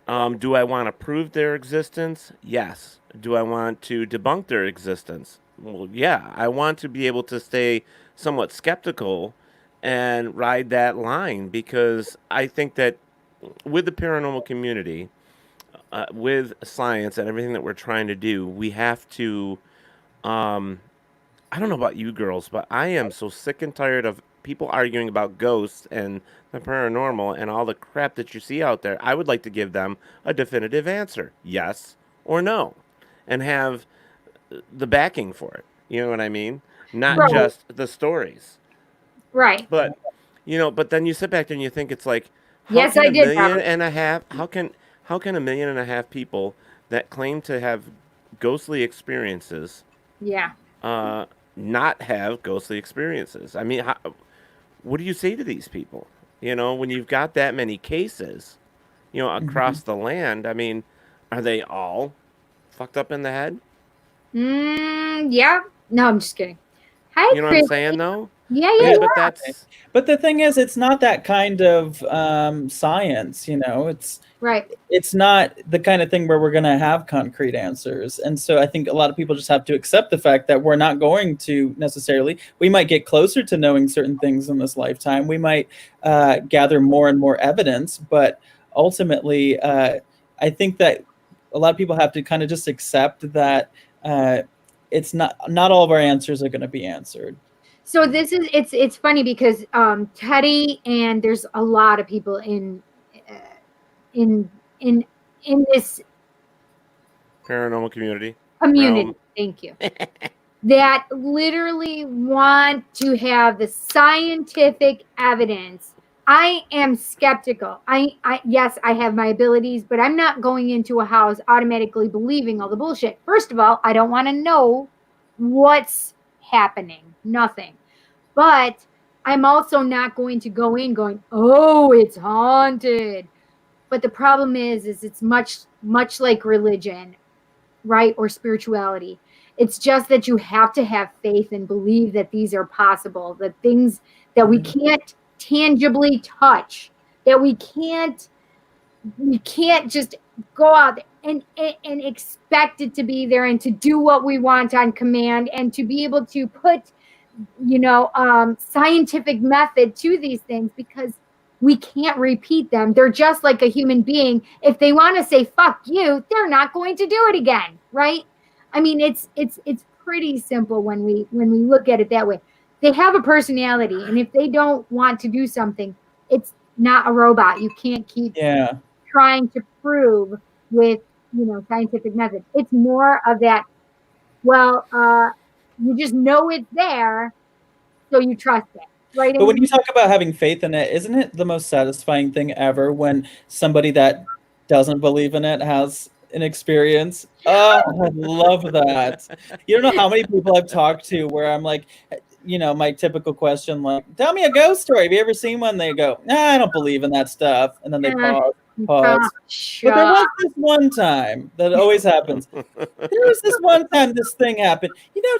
C: Do I want to prove their existence? Yes. Do I want to debunk their existence? Well, yeah. I want to be able to stay somewhat skeptical and ride that line, because I think that with the paranormal community, with science and everything that we're trying to do, we have to, I don't know about you girls, but I am so sick and tired of people arguing about ghosts and the paranormal and all the crap that you see out there. I would like to give them a definitive answer, yes or no, and have the backing for it. You know what I mean? Not just the stories.
B: Right.
C: But, but then you sit back there and you think it's like,
B: yes, I did.
C: How can 1.5 million people that claim to have ghostly experiences, not have ghostly experiences? I mean, what do you say to these people? When you've got that many cases, across the land. I mean, are they all fucked up in the head?
B: Yeah. No, I'm just kidding. Hi,
C: you know what I'm saying, though?
B: Yeah.
D: But the thing is, it's not that kind of science, It's
B: right.
D: It's not the kind of thing where we're going to have concrete answers. And so I think a lot of people just have to accept the fact that we're not going to necessarily. We might get closer to knowing certain things in this lifetime. We might gather more and more evidence. But ultimately, I think that a lot of people have to kind of just accept that it's not all of our answers are going to be answered.
B: So it's funny because Teddy, and there's a lot of people in this
C: paranormal community.
B: Thank you. That literally want to have the scientific evidence. I am skeptical. Yes, I have my abilities, but I'm not going into a house automatically believing all the bullshit. First of all, I don't want to know what's happening. Nothing. But I'm also not going to go in going, oh, it's haunted. But the problem is it's much like religion, right? Or spirituality. It's just that you have to have faith and believe that these are possible, that things that we can't tangibly touch, that we can't just go out and expect it to be there and to do what we want on command and to be able to put scientific method to these things, because we can't repeat them. They're just like a human being. If they want to say fuck you, they're not going to do it again, right? I mean, it's pretty simple when we look at it that way. They have a personality, and if they don't want to do something, it's not a robot. You can't keep trying to prove with scientific method. It's more of that. Well, you just know it's there, so you trust it, right?
D: But when you talk about having faith in it, isn't it the most satisfying thing ever when somebody that doesn't believe in it has an experience? Oh, I love that. You don't know how many people I've talked to where I'm like, my typical question, like, tell me a ghost story. Have you ever seen one? They go, nah, I don't believe in that stuff. And then they pause. Pause. But there was this one time that always happens. There was this one time this thing happened.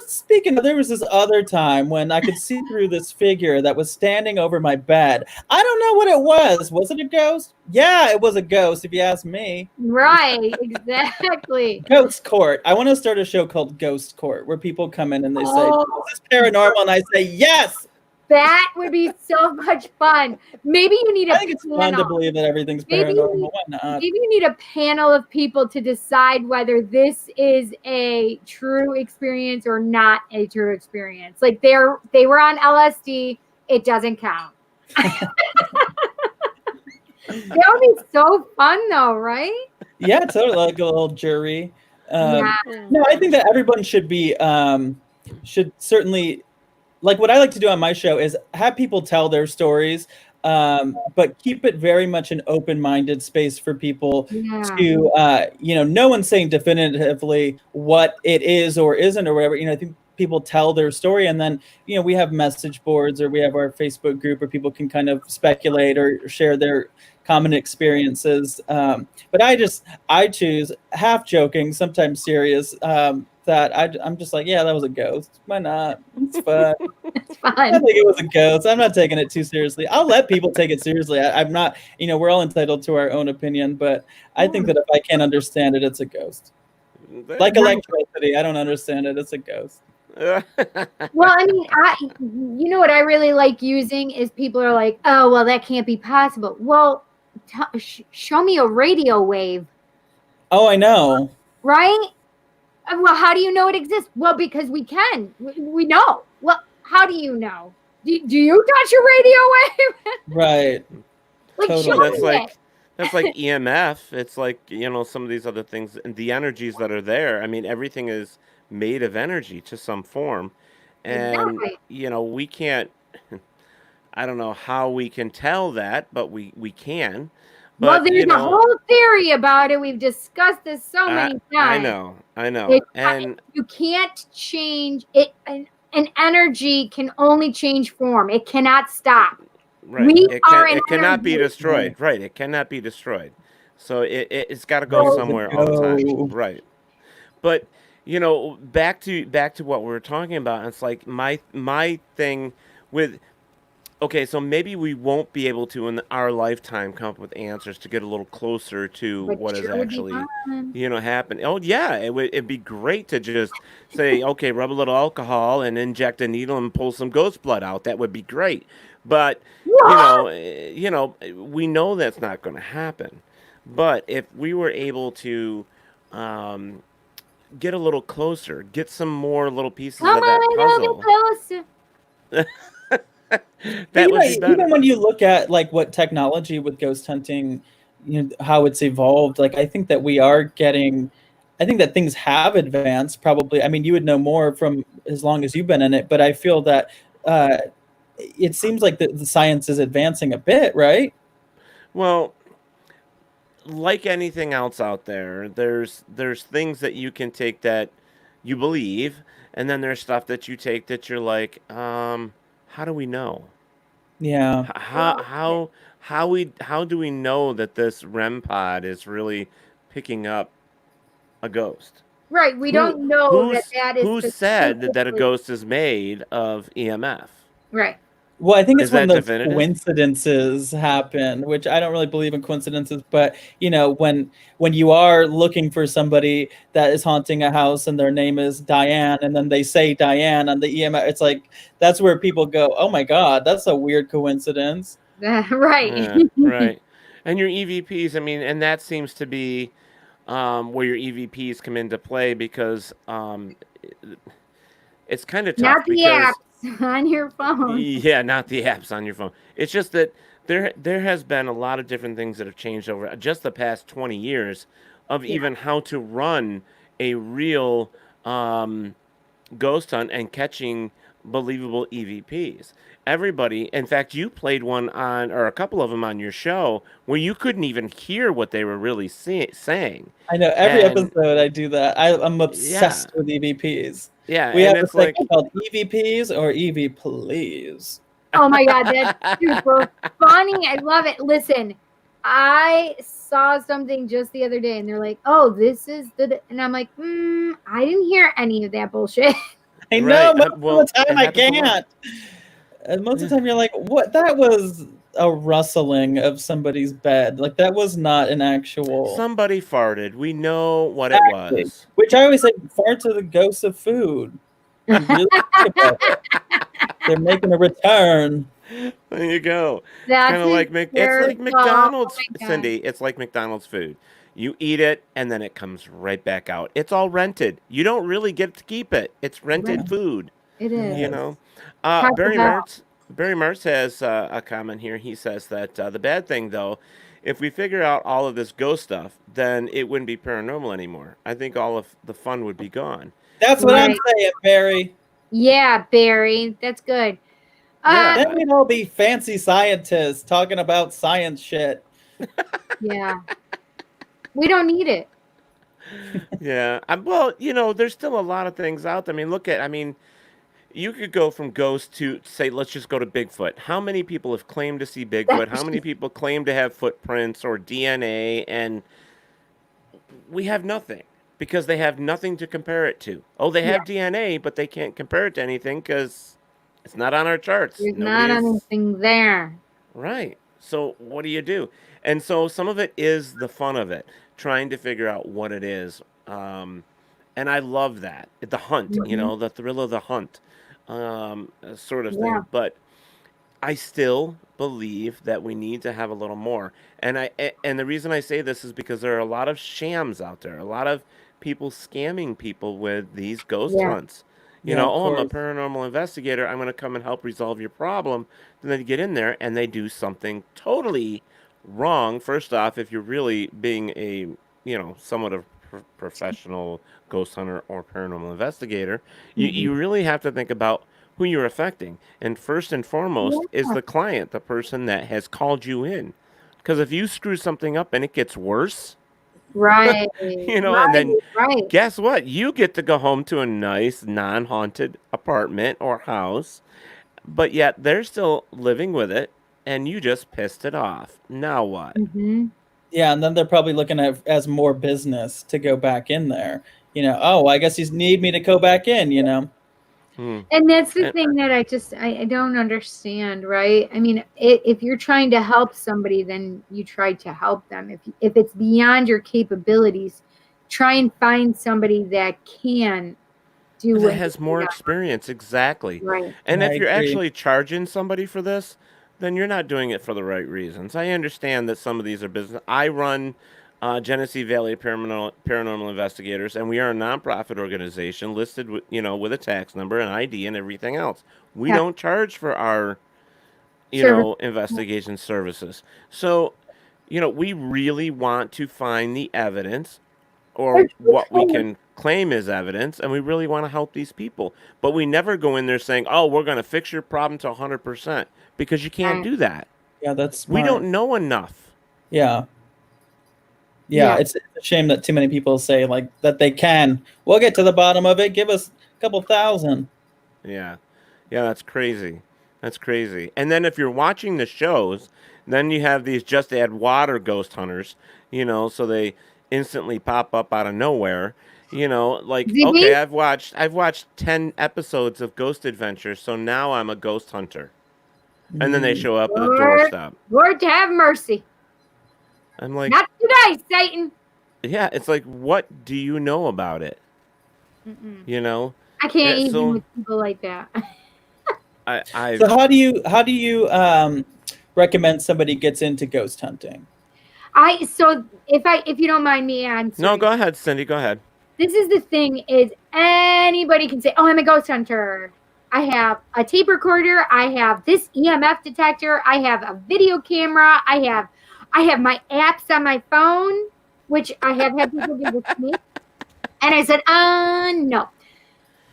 D: Speaking of, there was this other time when I could see through this figure that was standing over my bed. I don't know what it was. Was it a ghost? Yeah, it was a ghost, if you ask me.
B: Right, exactly.
D: Ghost Court. I want to start a show called Ghost Court, where people come in and they say, "Is this paranormal?" And I say, "Yes."
B: That would be so much fun. Maybe you need
D: I think it's fun to believe that everything's paranormal. Why not?
B: Maybe you need a panel of people to decide whether this is a true experience or not a true experience. Like they were on LSD, it doesn't count. That would be so fun though, right?
D: Yeah, totally, like a little jury. No, I think that everyone should certainly. Like what I like to do on my show is have people tell their stories, but keep it very much an open-minded space for people to, no one's saying definitively what it is or isn't or whatever. I think people tell their story, and then, we have message boards or we have our Facebook group where people can kind of speculate or share their common experiences. But I choose, half joking, sometimes serious, that I'm just like, yeah, that was a ghost. Why not? It's fun.
B: It's fun.
D: I think it was a ghost. I'm not taking it too seriously. I'll let people take it seriously. I'm not, we're all entitled to our own opinion, but I think that if I can't understand it, it's a ghost. Like electricity, I don't understand it. It's a ghost.
B: Well, I mean, what I really like using is people are like, oh, well, that can't be possible. Well, show me a radio wave.
D: Oh, I know.
B: Right? Well, how do you know it exists? Well, because we can. We know. Well, how do you know? Do you touch a radio wave?
D: Right.
B: Like,
D: totally.
C: That's like EMF. It's like, some of these other things, and the energies that are there. I mean, everything is made of energy to some form. And, we can't, I don't know how we can tell that, but we can. But,
B: well, there's a whole theory about it. We've discussed this so many times.
C: I know. And
B: you can't change it. An energy can only change form. It cannot stop.
C: Right. It cannot be destroyed. Right. It cannot be destroyed. So it's got to go somewhere all the time. Right. But, back to what we were talking about. It's like my thing with. Okay, so maybe we won't be able to in our lifetime come up with answers to get a little closer to what is actually, happening. Oh yeah, it'd be great to just say, okay, rub a little alcohol and inject a needle and pull some ghost blood out. That would be great. But we know that's not going to happen. But if we were able to get a little closer, get some more little pieces of that puzzle.
B: Closer.
C: That would be better.
D: Even when you look at like what technology with ghost hunting, how it's evolved, like I think that I think that things have advanced probably. I mean, you would know more from as long as you've been in it, but I feel that it seems like the science is advancing a bit, right?
C: Well, like anything else out there, there's things that you can take that you believe, and then there's stuff that you take that you're like, how do we know?
D: Yeah.
C: How do we know that this REM pod is really picking up a ghost?
B: Right. We don't know that is.
C: Who said that a ghost is made of EMF?
B: Right.
D: Well, I think it's when those coincidences happen, which I don't really believe in coincidences, but when you are looking for somebody that is haunting a house and their name is Diane, and then they say Diane on the EMF, it's like that's where people go, oh my God, that's a weird coincidence.
B: Right.
C: Yeah, right. And your EVPs, I mean, and that seems to be where your EVPs come into play because it's kind of tough.
B: Not the apps on your phone.
C: Yeah, not the apps on your phone. It's just that there has been a lot of different things that have changed over just the past 20 years of even how to run a real ghost hunt and catching believable EVPs. Everybody, in fact, you played one on, or a couple of them on your show, where you couldn't even hear what they were really saying.
D: I know, every episode I do that. I'm obsessed with EVPs.
C: Yeah,
D: we have a segment called EVPs or EV Please.
B: Oh my God, that's super funny. I love it. Listen, I saw something just the other day, and they're like, "Oh, this is the," and I'm like, I didn't hear any of that bullshit.
D: I know. Most
C: Well,
D: of the time,
C: it
D: I
C: happens a lot.
D: can't. And most of the time, you're like, "What? That was a rustling of somebody's bed. Like that was not an actual."
C: Somebody farted. We know what it
D: Exactly.
C: was.
D: Which I always say, farts are the ghosts of food. You really think about it. They're making a return.
C: There you go.
B: That's
C: Kind of like it's like McDonald's,
B: Oh my God.
C: Cindy. It's like McDonald's food. You eat it and then it comes right back out. It's all rented. You don't really get to keep it. It's rented
B: Right.
C: food.
B: It is.
C: You know.
B: Talk
C: Barry
B: about-
C: Mertz has a comment here. He says that the bad thing though, if we figure out all of this ghost stuff, then it wouldn't be paranormal anymore. I think all of the fun would be gone.
D: That's what I'm
B: Right.
D: saying, Barry.
B: Yeah, Barry, that's good.
C: Yeah.
D: Then we'd all be fancy scientists talking about science shit.
B: Yeah. We don't need it.
C: Yeah. Well, there's still a lot of things out there. I mean, you could go from ghost to say, let's just go to Bigfoot. How many people have claimed to see Bigfoot? How many people claim to have footprints or DNA? And we have nothing because they have nothing to compare it to. Oh, they have DNA, but they can't compare it to anything because it's not on our charts.
B: There's not anything there.
C: Right. So what do? And so some of it is the fun of it, trying to figure out what it is. And I love that. The hunt, the thrill of the hunt, sort of thing.
B: Yeah.
C: But I still believe that we need to have a little more. And the reason I say this is because there are a lot of shams out there, a lot of people scamming people with these ghost hunts. I'm a paranormal investigator. I'm going to come and help resolve your problem. And then you get in there and they do something totally wrong. First off, if you're really being a, somewhat of professional ghost hunter or paranormal investigator, you really have to think about who you're affecting. And first and foremost is the client, the person that has called you in. Because if you screw something up and it gets worse,
B: right.
C: and then guess what? You get to go home to a nice non-haunted apartment or house, but yet they're still living with it and you just pissed it off. Now what?
B: Mm-hmm.
D: Yeah, and then they're probably looking at as more business to go back in there. Oh, I guess you need me to go back in,
B: And that's the thing that I don't understand, right? I mean, if you're trying to help somebody, then you try to help them. If it's beyond your capabilities, try and find somebody that can do
C: that
B: it.
C: has more experience, exactly.
B: Right.
C: And if you're
D: agree.
C: actually charging somebody for this, then you're not doing it for the right reasons. I understand that some of these are business. I run Genesee Valley Paranormal Investigators, and we are a nonprofit organization listed with, with a tax number, an ID, and everything else. We don't charge for our, investigation services. So, we really want to find the evidence or what we can claim is evidence, and we really want to help these people. But we never go in there saying, oh, we're going to fix your problem to 100%, because you can't do that.
D: Yeah, that's smart.
C: We don't know enough.
D: Yeah, it's a shame that too many people say that they can. We'll get to the bottom of it. Give us a couple thousand.
C: Yeah, that's crazy. That's crazy. And then if you're watching the shows, then you have these just add water ghost hunters, so they instantly pop up out of nowhere. Okay, I've watched 10 episodes of Ghost Adventures, so now I'm a ghost hunter. And then they show up at the doorstep.
B: Lord, have mercy.
C: I'm like,
B: not today, Satan.
C: Yeah, it's like, what do you know about it? Mm-mm.
B: I can't even with people like that.
D: So how do you recommend somebody gets into ghost hunting?
B: If you don't mind me answering.
C: No, go ahead, Cindy. Go ahead.
B: This is the thing: is anybody can say, "Oh, I'm a ghost hunter. I have a tape recorder. I have this EMF detector. I have a video camera. I have my apps on my phone," which I have had people do with me. And I said, no.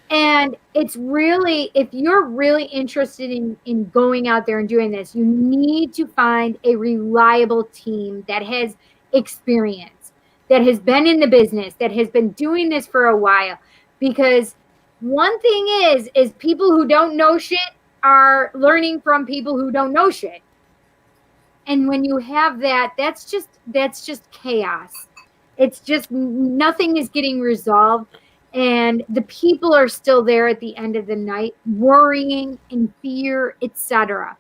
B: And it's really, if you're really interested in going out there and doing this, you need to find a reliable team that has experience, that has been in the business, that has been doing this for a while. Because one thing is people who don't know shit are learning from people who don't know shit. And when you have that, that's just chaos. It's just nothing is getting resolved. And the people are still there at the end of the night, worrying in fear, etc.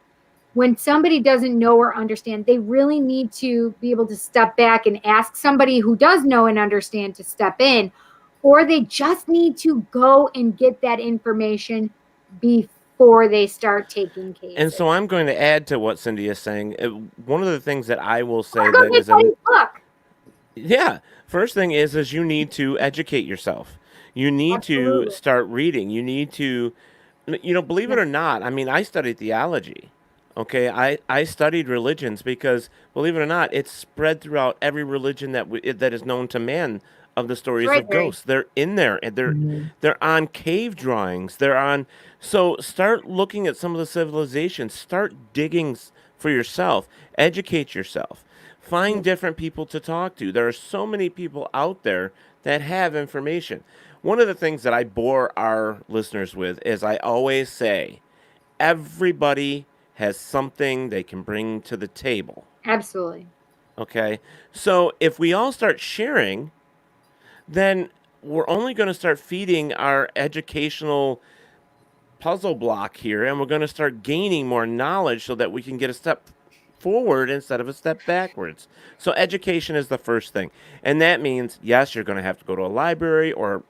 B: When somebody doesn't know or understand, they really need to be able to step back and ask somebody who does know and understand to step in, or they just need to go and get that information before they start taking cases.
C: And so I'm going to add to what Cindy is saying. One of the things that I will say
B: go
C: that
B: get
C: is
B: Betty's book.
C: Yeah. First thing is you need to educate yourself. You need to
B: Absolutely.
C: start reading. You need to, believe it or not, I mean, I studied theology. Okay. I studied religions because, believe it or not, it's spread throughout every religion that is known to man of the stories
B: Right,
C: of ghosts. They're in there and they're on cave drawings. So start looking at some of the civilizations, start digging for yourself, educate yourself. Find different people to talk to. There are so many people out there that have information. One of the things that I bore our listeners with is I always say, everybody has something they can bring to the table.
B: Absolutely.
C: Okay? So if we all start sharing, then we're only going to start feeding our educational puzzle block here, and we're going to start gaining more knowledge so that we can get a step forward instead of a step backwards. So education is the first thing. And that means, yes, you're going to have to go to a library or,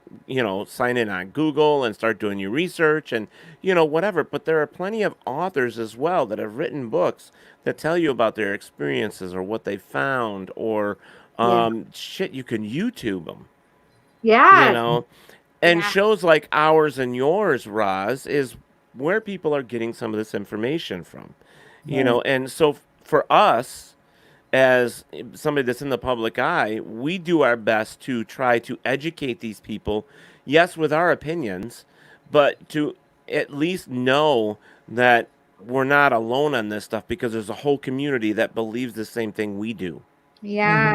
C: sign in on Google and start doing your research and, whatever. But there are plenty of authors as well that have written books that tell you about their experiences or what they found or you can YouTube them.
B: Yeah.
C: And
B: Yeah.
C: shows like ours and yours, Roz, is where people are getting some of this information from. And so for us, as somebody that's in the public eye, we do our best to try to educate these people, yes, with our opinions, but to at least know that we're not alone on this stuff because there's a whole community that believes the same thing we do.
B: Yeah.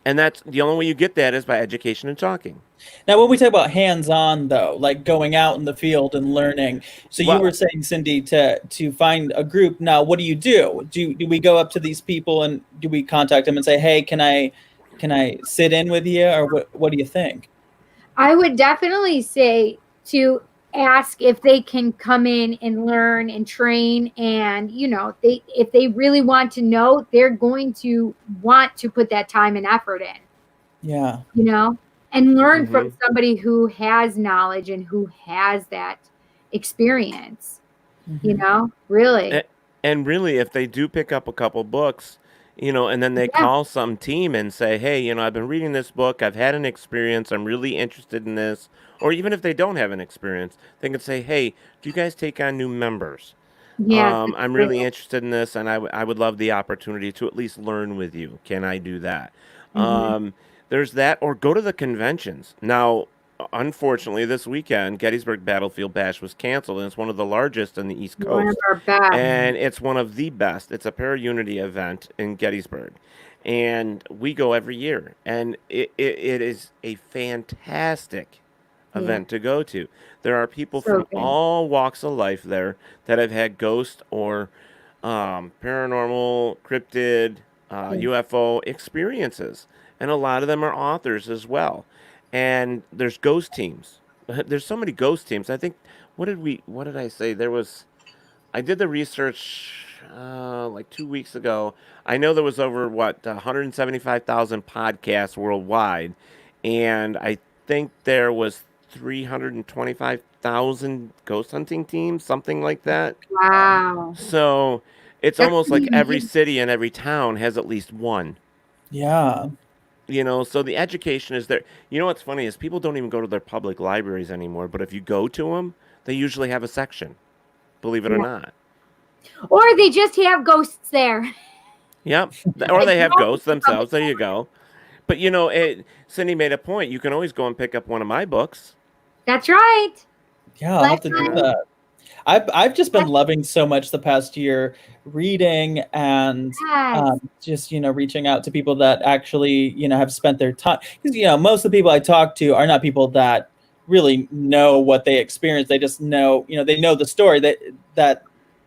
C: And that's the only way you get that is by education and talking.
D: Now, when we talk about hands-on, though, like going out in the field and learning, so you were saying, Cindy, to find a group. Now, what do you do? Do we go up to these people and do we contact them and say, hey, can I sit in with you, or what do you think?
B: I would definitely say to ask if they can come in and learn and train, and if they really want to know, they're going to want to put that time and effort in.
D: Yeah.
B: And learn from somebody who has knowledge and who has that experience. Really.
C: And really, if they do pick up a couple books, and then they call some team and say, hey, I've been reading this book, I've had an experience, I'm really interested in this. Or even if they don't have an experience, they can say, hey, do you guys take on new members?
B: Yeah.
C: I'm really interested in this, and I would love the opportunity to at least learn with you. Can I do that? There's that, or go to the conventions. Now, unfortunately, this weekend, Gettysburg Battlefield Bash was canceled, and it's one of the largest in the East Coast.
B: One of our best.
C: And it's one of the best. It's a para-unity event in Gettysburg. And we go every year. And it is a fantastic event to go to. There are people from all walks of life there that have had ghost or paranormal, cryptid, UFO experiences. And a lot of them are authors as well. And there's ghost teams. There's so many ghost teams. I think, what did I say? I did the research like 2 weeks ago. I know there was over 175,000 podcasts worldwide. And I think there was 325,000 ghost hunting teams, something like that.
B: Wow.
C: So it's almost like every city and every town has at least one.
D: Yeah.
C: So the education is there. What's funny is people don't even go to their public libraries anymore, but if you go to them, they usually have a section, believe it or not.
B: Or they just have ghosts there.
C: Yep. Or they have ghosts themselves. There you go. But, Cindy made a point. You can always go and pick up one of my books.
B: That's right.
D: Yeah, I'll have to do that. I've just been loving so much the past year reading and just reaching out to people that actually have spent their time, because most of the people I talk to are not people that really know what they experienced. They just know they know the story that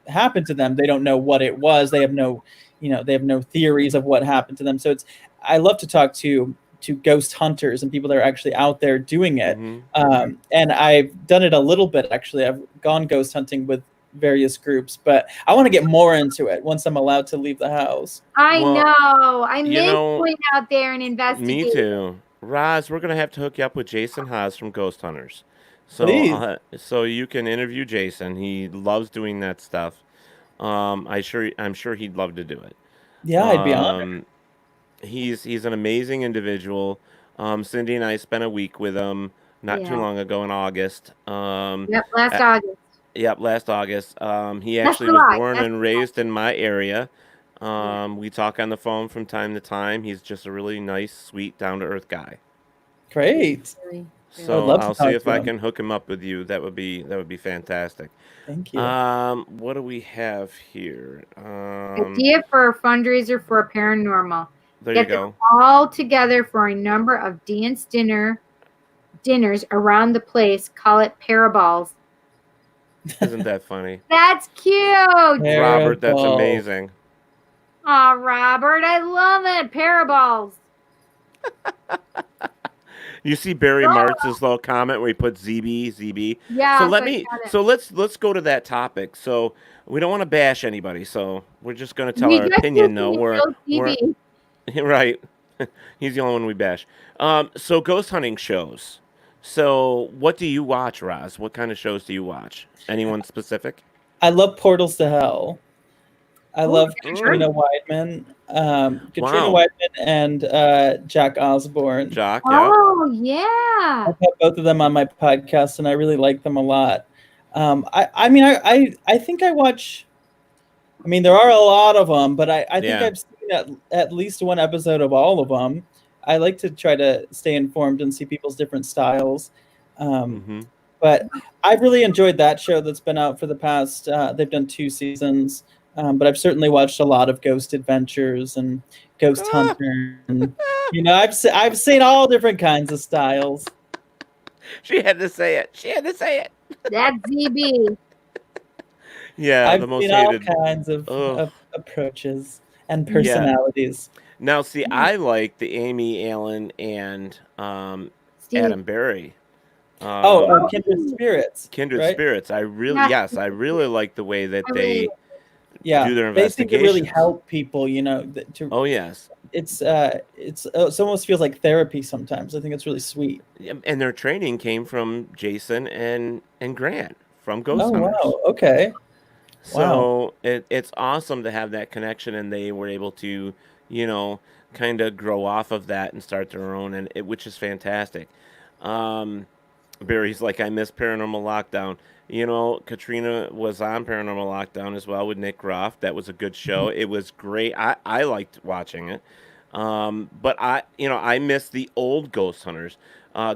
D: happened to them. They don't know what it was. They have no they have no theories of what happened to them. So I love to talk to ghost hunters and people that are actually out there doing it.
C: Mm-hmm.
D: And I've done it a little bit, actually. I've gone ghost hunting with various groups, but I want to get more into it once I'm allowed to leave the house.
B: I know. I miss
C: know,
B: going out there and investigating.
C: Me too. Roz, we're going to have to hook you up with Jason Haas from Ghost Hunters.
D: Please.
C: So you can interview Jason. He loves doing that stuff. I'm sure he'd love to do it.
D: Yeah, I'd be honored.
C: He's an amazing individual. Cindy and I spent a week with him not too long ago in August.
B: Last August.
C: Yep, last August. He actually was born and raised in my area. We talk on the phone from time to time. He's just a really nice, sweet, down-to-earth guy.
D: Great.
C: So I'll see if I can hook him up with you. That would be fantastic.
D: Thank you.
C: What do we have here?
B: Idea for a fundraiser for a paranormal.
C: There
B: Get
C: you go.
B: them all together for a number of dance dinners around the place. Call it Paraballs.
C: Isn't that funny?
B: That's cute.
C: Robert, that's amazing.
B: Oh, Robert, I love it. Paraballs.
C: You see Barry Martz's little comment where he put ZB.
B: Yeah.
C: So let's go to that topic. So we don't want to bash anybody. So we're just going to tell our opinion. No, we're right. He's the only one we bash. So ghost hunting shows. So what do you watch, Roz? What kind of shows do you watch? Anyone specific?
D: I love Portals to Hell. I love Katrina Weidman. Katrina Weidman and Jack Osbourne.
C: Jack,
B: yeah. Oh, yeah.
D: I've had both of them on my podcast, and I really like them a lot. I think I watch... I mean, there are a lot of them, but I think I've seen at least one episode of all of them. I like to try to stay informed and see people's different styles. But I've really enjoyed that show that's been out for the past... they've done 2 seasons. But I've certainly watched a lot of Ghost Adventures and Ghost Hunter. And, I've seen all different kinds of styles.
C: She had to say it.
B: That's ZB.
C: Yeah,
D: I've
C: the most
D: seen
C: hated.
D: all kinds of approaches and personalities.
C: Now, see, I like the Amy Allen and Adam Berry.
D: Kindred Spirits.
C: Kindred Spirits. I really like the way that they do their
D: investigations. They seem to really help people,
C: Oh yes.
D: It almost feels like therapy sometimes. I think it's really sweet.
C: And their training came from Jason and Grant from Ghost Hunters.
D: Oh wow, okay.
C: So it's awesome to have that connection, and they were able to, kind of grow off of that and start their own, which is fantastic. Barry's like, I miss Paranormal Lockdown. Katrina was on Paranormal Lockdown as well with Nick Groff. That was a good show. It was great. I liked watching it. But I miss the old Ghost Hunters.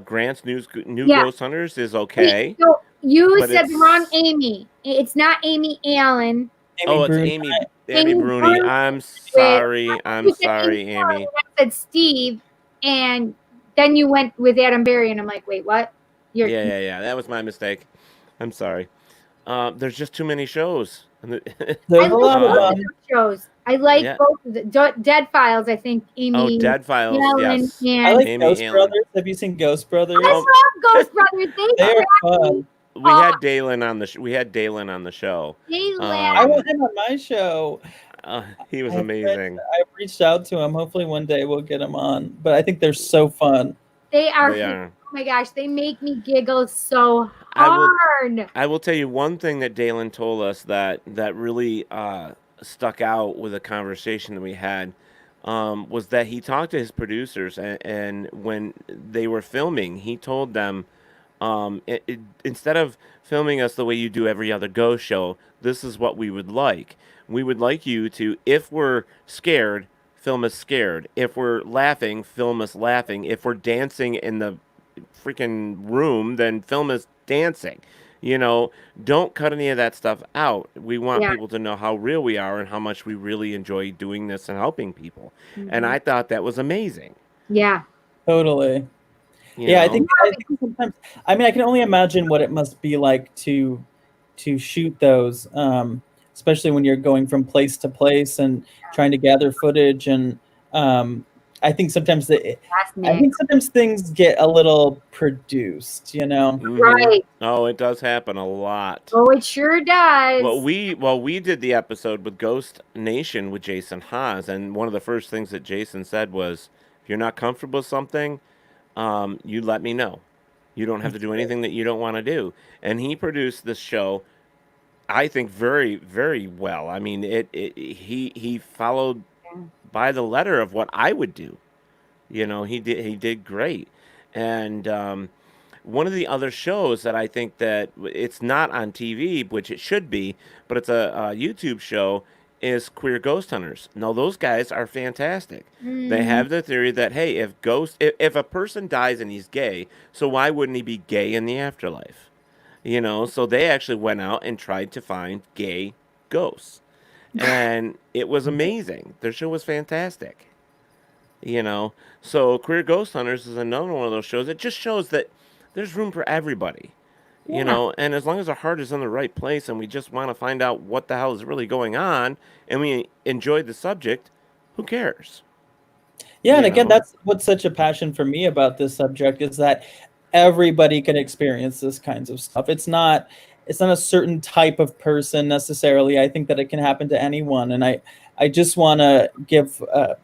C: Grant's new Ghost Hunters is okay.
B: So you said the wrong Amy. It's not Amy Allen.
C: It's Amy Bruni. I'm sorry, Amy.
B: I said Steve, and then you went with Adam Berry, and I'm like, wait, what?
C: Yeah. That was my mistake. I'm sorry. There's just too many shows.
D: There's a lot of
B: shows. I like both of the Dead Files. I think Amy.
C: Oh, Dead Files.
B: Allen,
C: Yes.
D: I like
C: Amy
D: Ghost
C: Allen.
D: Brothers. Have you seen Ghost Brothers?
B: I love Ghost Brothers.
D: They are fun.
C: We had Dalen on the show.
D: I want him on my show.
C: He was amazing.
D: I've reached out to him. Hopefully one day we'll get him on. But I think they're so fun.
B: They are. Oh my gosh, they make me giggle so hard.
C: I will tell you one thing that Dalen told us that really stuck out with a conversation that we had was that he talked to his producers, and when they were filming, he told them, instead of filming us the way you do every other ghost show, this is what we would like. We would like you to, if we're scared, film us scared. If we're laughing, film us laughing. If we're dancing in the freaking room, then film us dancing. Don't cut any of that stuff out. We want people to know how real we are and how much we really enjoy doing this and helping people. Mm-hmm. And I thought that was amazing.
B: Yeah.
D: Totally. I think sometimes, I can only imagine what it must be like to shoot those. especially when you're going from place to place and trying to gather footage. And I think sometimes things get a little produced, you know.
C: Mhm.
B: Right.
C: Oh, it does happen a lot.
B: Oh, it sure does.
C: Well, we did the episode with Ghost Nation with Jason Haas, and one of the first things that Jason said was, "If you're not comfortable with something, you let me know. You don't have to do anything that you don't want to do." And he produced this show, I think, very, very well. I mean, he followed by the letter of what I would do. You know, he did great. And one of the other shows that I think that it's not on TV, which it should be, but it's a YouTube show, is Queer Ghost Hunters. No, those guys are fantastic. They have the theory that, hey, if a person dies and he's gay, so why wouldn't he be gay in the afterlife? You know, so they actually went out and tried to find gay ghosts. And it was amazing. Their show was fantastic. You know, so Queer Ghost Hunters is another one of those shows. It just shows that there's room for everybody, you know, and as long as our heart is in the right place and we just want to find out what the hell is really going on and we enjoyed the subject, who cares?
D: Yeah, and again, that's what's such a passion for me about this subject, is that everybody can experience this kinds of stuff. It's not a certain type of person necessarily. I think that it can happen to anyone, and I just want to give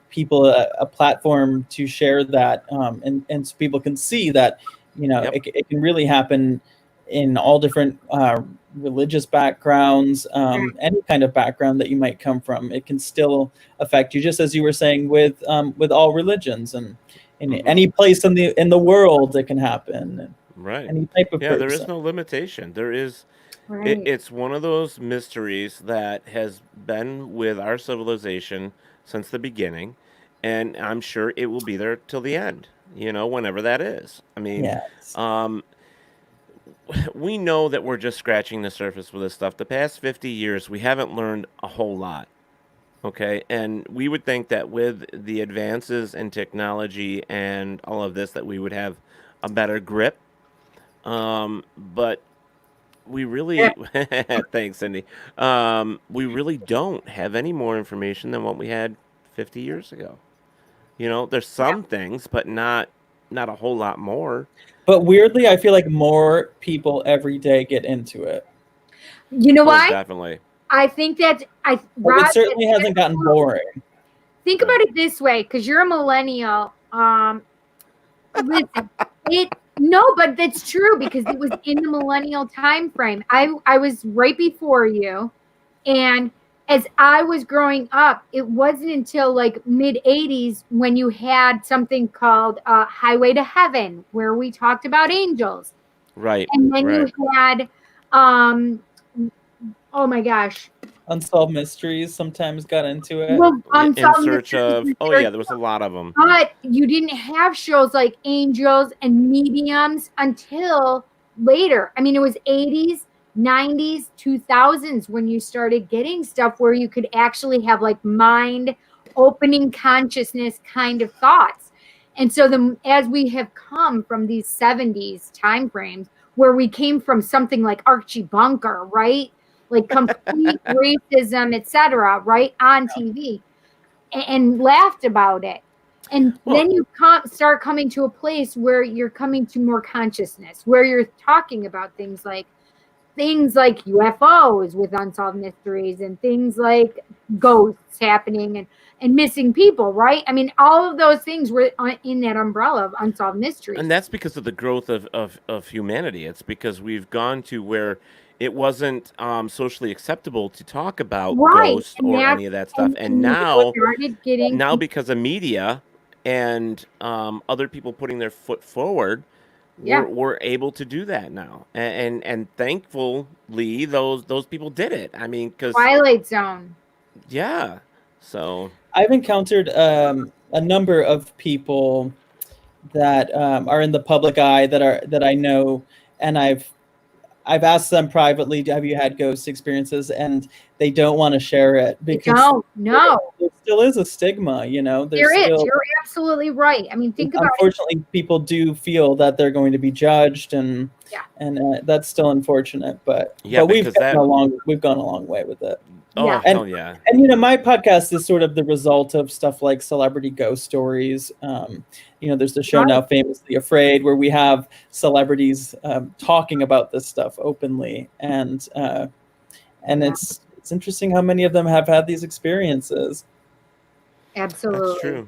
D: people a platform to share that, and so people can see that, you know, it can really happen in all different religious backgrounds, any kind of background that you might come from. It can still affect you, just as you were saying with all religions, and in any place in the world it can happen.
C: Right.
D: Any type of person.
C: There is no limitation. There is.
B: Right.
C: It's one of those mysteries that has been with our civilization since the beginning, and I'm sure it will be there till the end, you know, whenever that is. I mean, we know that we're just scratching the surface with this stuff. The past 50 years, we haven't learned a whole lot, okay? And we would think that with the advances in technology and all of this, that we would have a better grip, but we really, thanks, Cindy. We really don't have any more information than what we had 50 years ago. You know, there's some things, but not a whole lot more.
D: But weirdly, I feel like more people every day get into it.
B: You know why?
C: Definitely.
B: I think that
D: it certainly hasn't gotten boring.
B: Think about it this way, because you're a millennial. Listen, no, but that's true, because it was in the millennial time frame. I was right before you, and as I was growing up, it wasn't until like mid 80s when you had something called Highway to Heaven, where we talked about angels.
C: Right.
B: And then you had oh my gosh,
D: Unsolved Mysteries sometimes got into it.
B: well,
C: In search of, there was a lot of them.
B: but you didn't have shows like angels and mediums until later. I mean, it was 80s, 90s, 2000s when you started getting stuff where you could actually have like mind opening consciousness kind of thoughts. And so as we have come from these 70s time frames where we came from something like Archie Bunker, right? Like complete racism, etc., right, on TV, and laughed about it. And then you start coming to a place where you're coming to more consciousness, where you're talking about things like UFOs with Unsolved Mysteries, and things like ghosts happening and missing people, right? I mean, all of those things were in that umbrella of Unsolved Mysteries.
C: And that's because of the growth of humanity. It's because we've gone to where it wasn't socially acceptable to talk about ghosts or any of that stuff. And now because of media and other people putting their foot forward, we're able to do that now. And thankfully, those people did it. I mean, because
B: Twilight Zone.
C: Yeah. So
D: I've encountered a number of people that are in the public eye that I know, and I've asked them privately, have you had ghost experiences? And they don't want to share it because there still is a stigma, you know.
B: There is. You're absolutely right. I mean, think about it.
D: Unfortunately, people do feel that they're going to be judged, and that's still unfortunate. But we've gone a long way with it.
C: Oh,
B: yeah.
C: hell yeah.
D: And you know, my podcast is sort of the result of stuff like celebrity ghost stories. You know, there's the show now, Famously Afraid, where we have celebrities talking about this stuff openly, and it's interesting how many of them have had these experiences.
B: Absolutely.
C: That's true.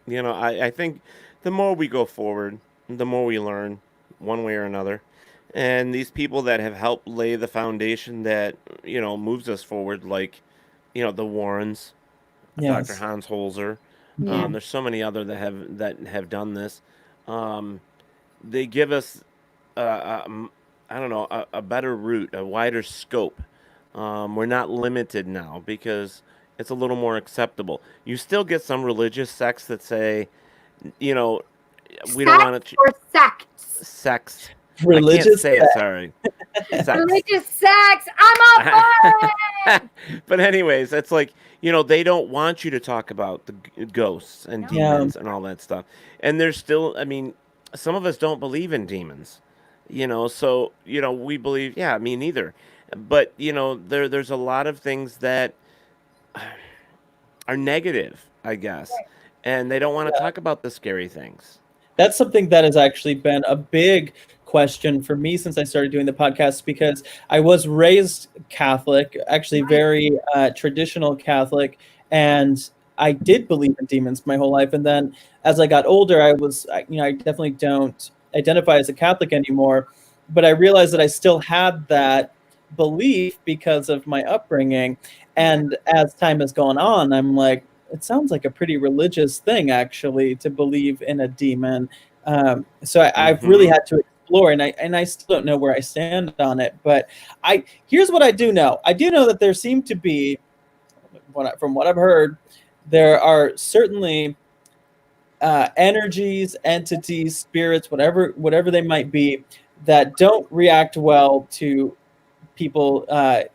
C: You know, I think the more we go forward, the more we learn one way or another. And these people that have helped lay the foundation that, you know, moves us forward, like, you know, the Warrens, Dr. Hans Holzer. There's so many other that have done this. They give us, I don't know, a better route, a wider scope. We're not limited now because it's a little more acceptable. You still get some religious sects that say, you know, we don't want to.
B: Or sects.
C: Sex.
D: Religious
C: I can't say it, sorry.
B: Religious sex. I'm up for it.
C: But anyways, it's like, you know, they don't want you to talk about the ghosts and demons and all that stuff. And there's still, I mean, some of us don't believe in demons, you know, so, you know, we believe, me neither. But, you know, there's a lot of things that are negative, I guess. Right. And they don't want to talk about the scary things.
D: That's something that has actually been a big question for me since I started doing the podcast, because I was raised Catholic, actually very traditional Catholic, and I did believe in demons my whole life. And then as I got older, I definitely don't identify as a Catholic anymore, but I realized that I still had that belief because of my upbringing. And as time has gone on, I'm like, it sounds like a pretty religious thing, actually, to believe in a demon. So I've really had to explore, and I still don't know where I stand on it. But here's what I do know. I do know that there seem to be, from what I've heard, there are certainly energies, entities, spirits, whatever they might be, that don't react well to people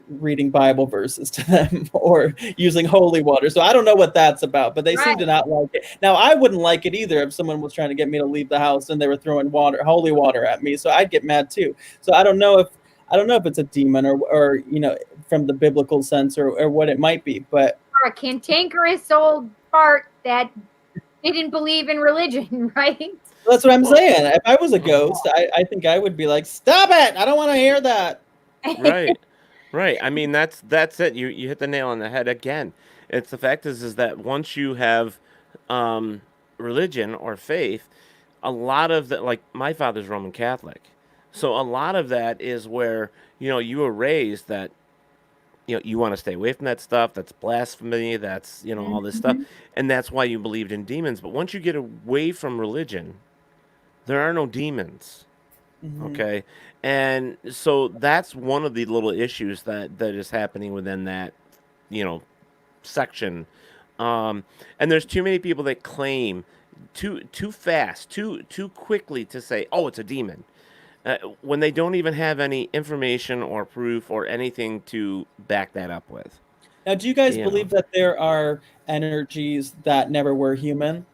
D: reading Bible verses to them or using holy water. So I don't know what that's about, but they seem to not like it. Now, I wouldn't like it either if someone was trying to get me to leave the house and they were throwing holy water at me. So I'd get mad too. So I don't know if it's a demon or you know, from the biblical sense or what it might be, but
B: or a cantankerous old fart that didn't believe in religion, right?
D: That's what I'm saying. If I was a ghost, I think I would be like, stop it! I don't want to hear that.
C: Right. I mean, that's it. You hit the nail on the head again. It's the fact is that once you have religion or faith, a lot of that, like my father's Roman Catholic, so a lot of that is where, you know, you were raised that, you know, you want to stay away from that stuff. That's blasphemy. That's, you know, all this stuff, and that's why you believed in demons. But once you get away from religion, there are no demons. Okay. And so that's one of the little issues that is happening within that, you know, section. And there's too many people that claim too fast, too quickly to say, oh, it's a demon, when they don't even have any information or proof or anything to back that up with.
D: Now, do you guys believe that there are energies that never were human?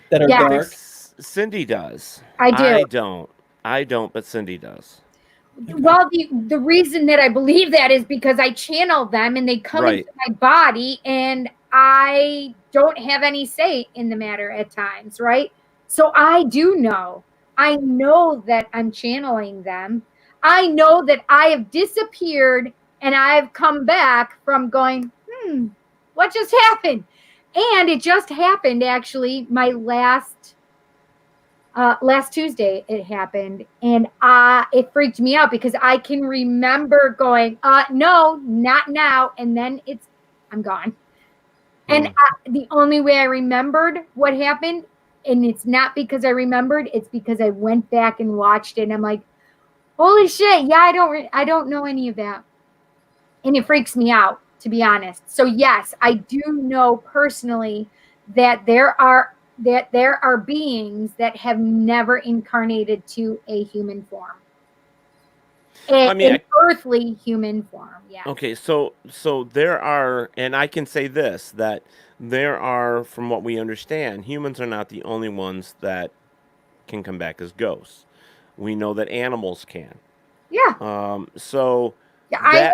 D: That are dark?
C: Cindy does.
B: I do.
C: I don't, but Cindy does.
B: Well, the reason that I believe that is because I channel them and they come into my body and I don't have any say in the matter at times, right? So I do know. I know that I'm channeling them. I know that I have disappeared and I've come back from going, what just happened? And it just happened, actually, my last Tuesday it happened, and it freaked me out because I can remember going, no, not now, and then I'm gone. And the only way I remembered what happened, and it's not because I remembered, it's because I went back and watched it, and I'm like, holy shit, yeah, I don't know any of that, and it freaks me out, to be honest. So yes, I do know personally that there are beings that have never incarnated to a human form. in earthly human form. Yeah.
C: Okay, so there are, and I can say this, that there are, from what we understand, humans are not the only ones that can come back as ghosts. We know that animals can.
B: Yeah.
C: So
B: Yeah,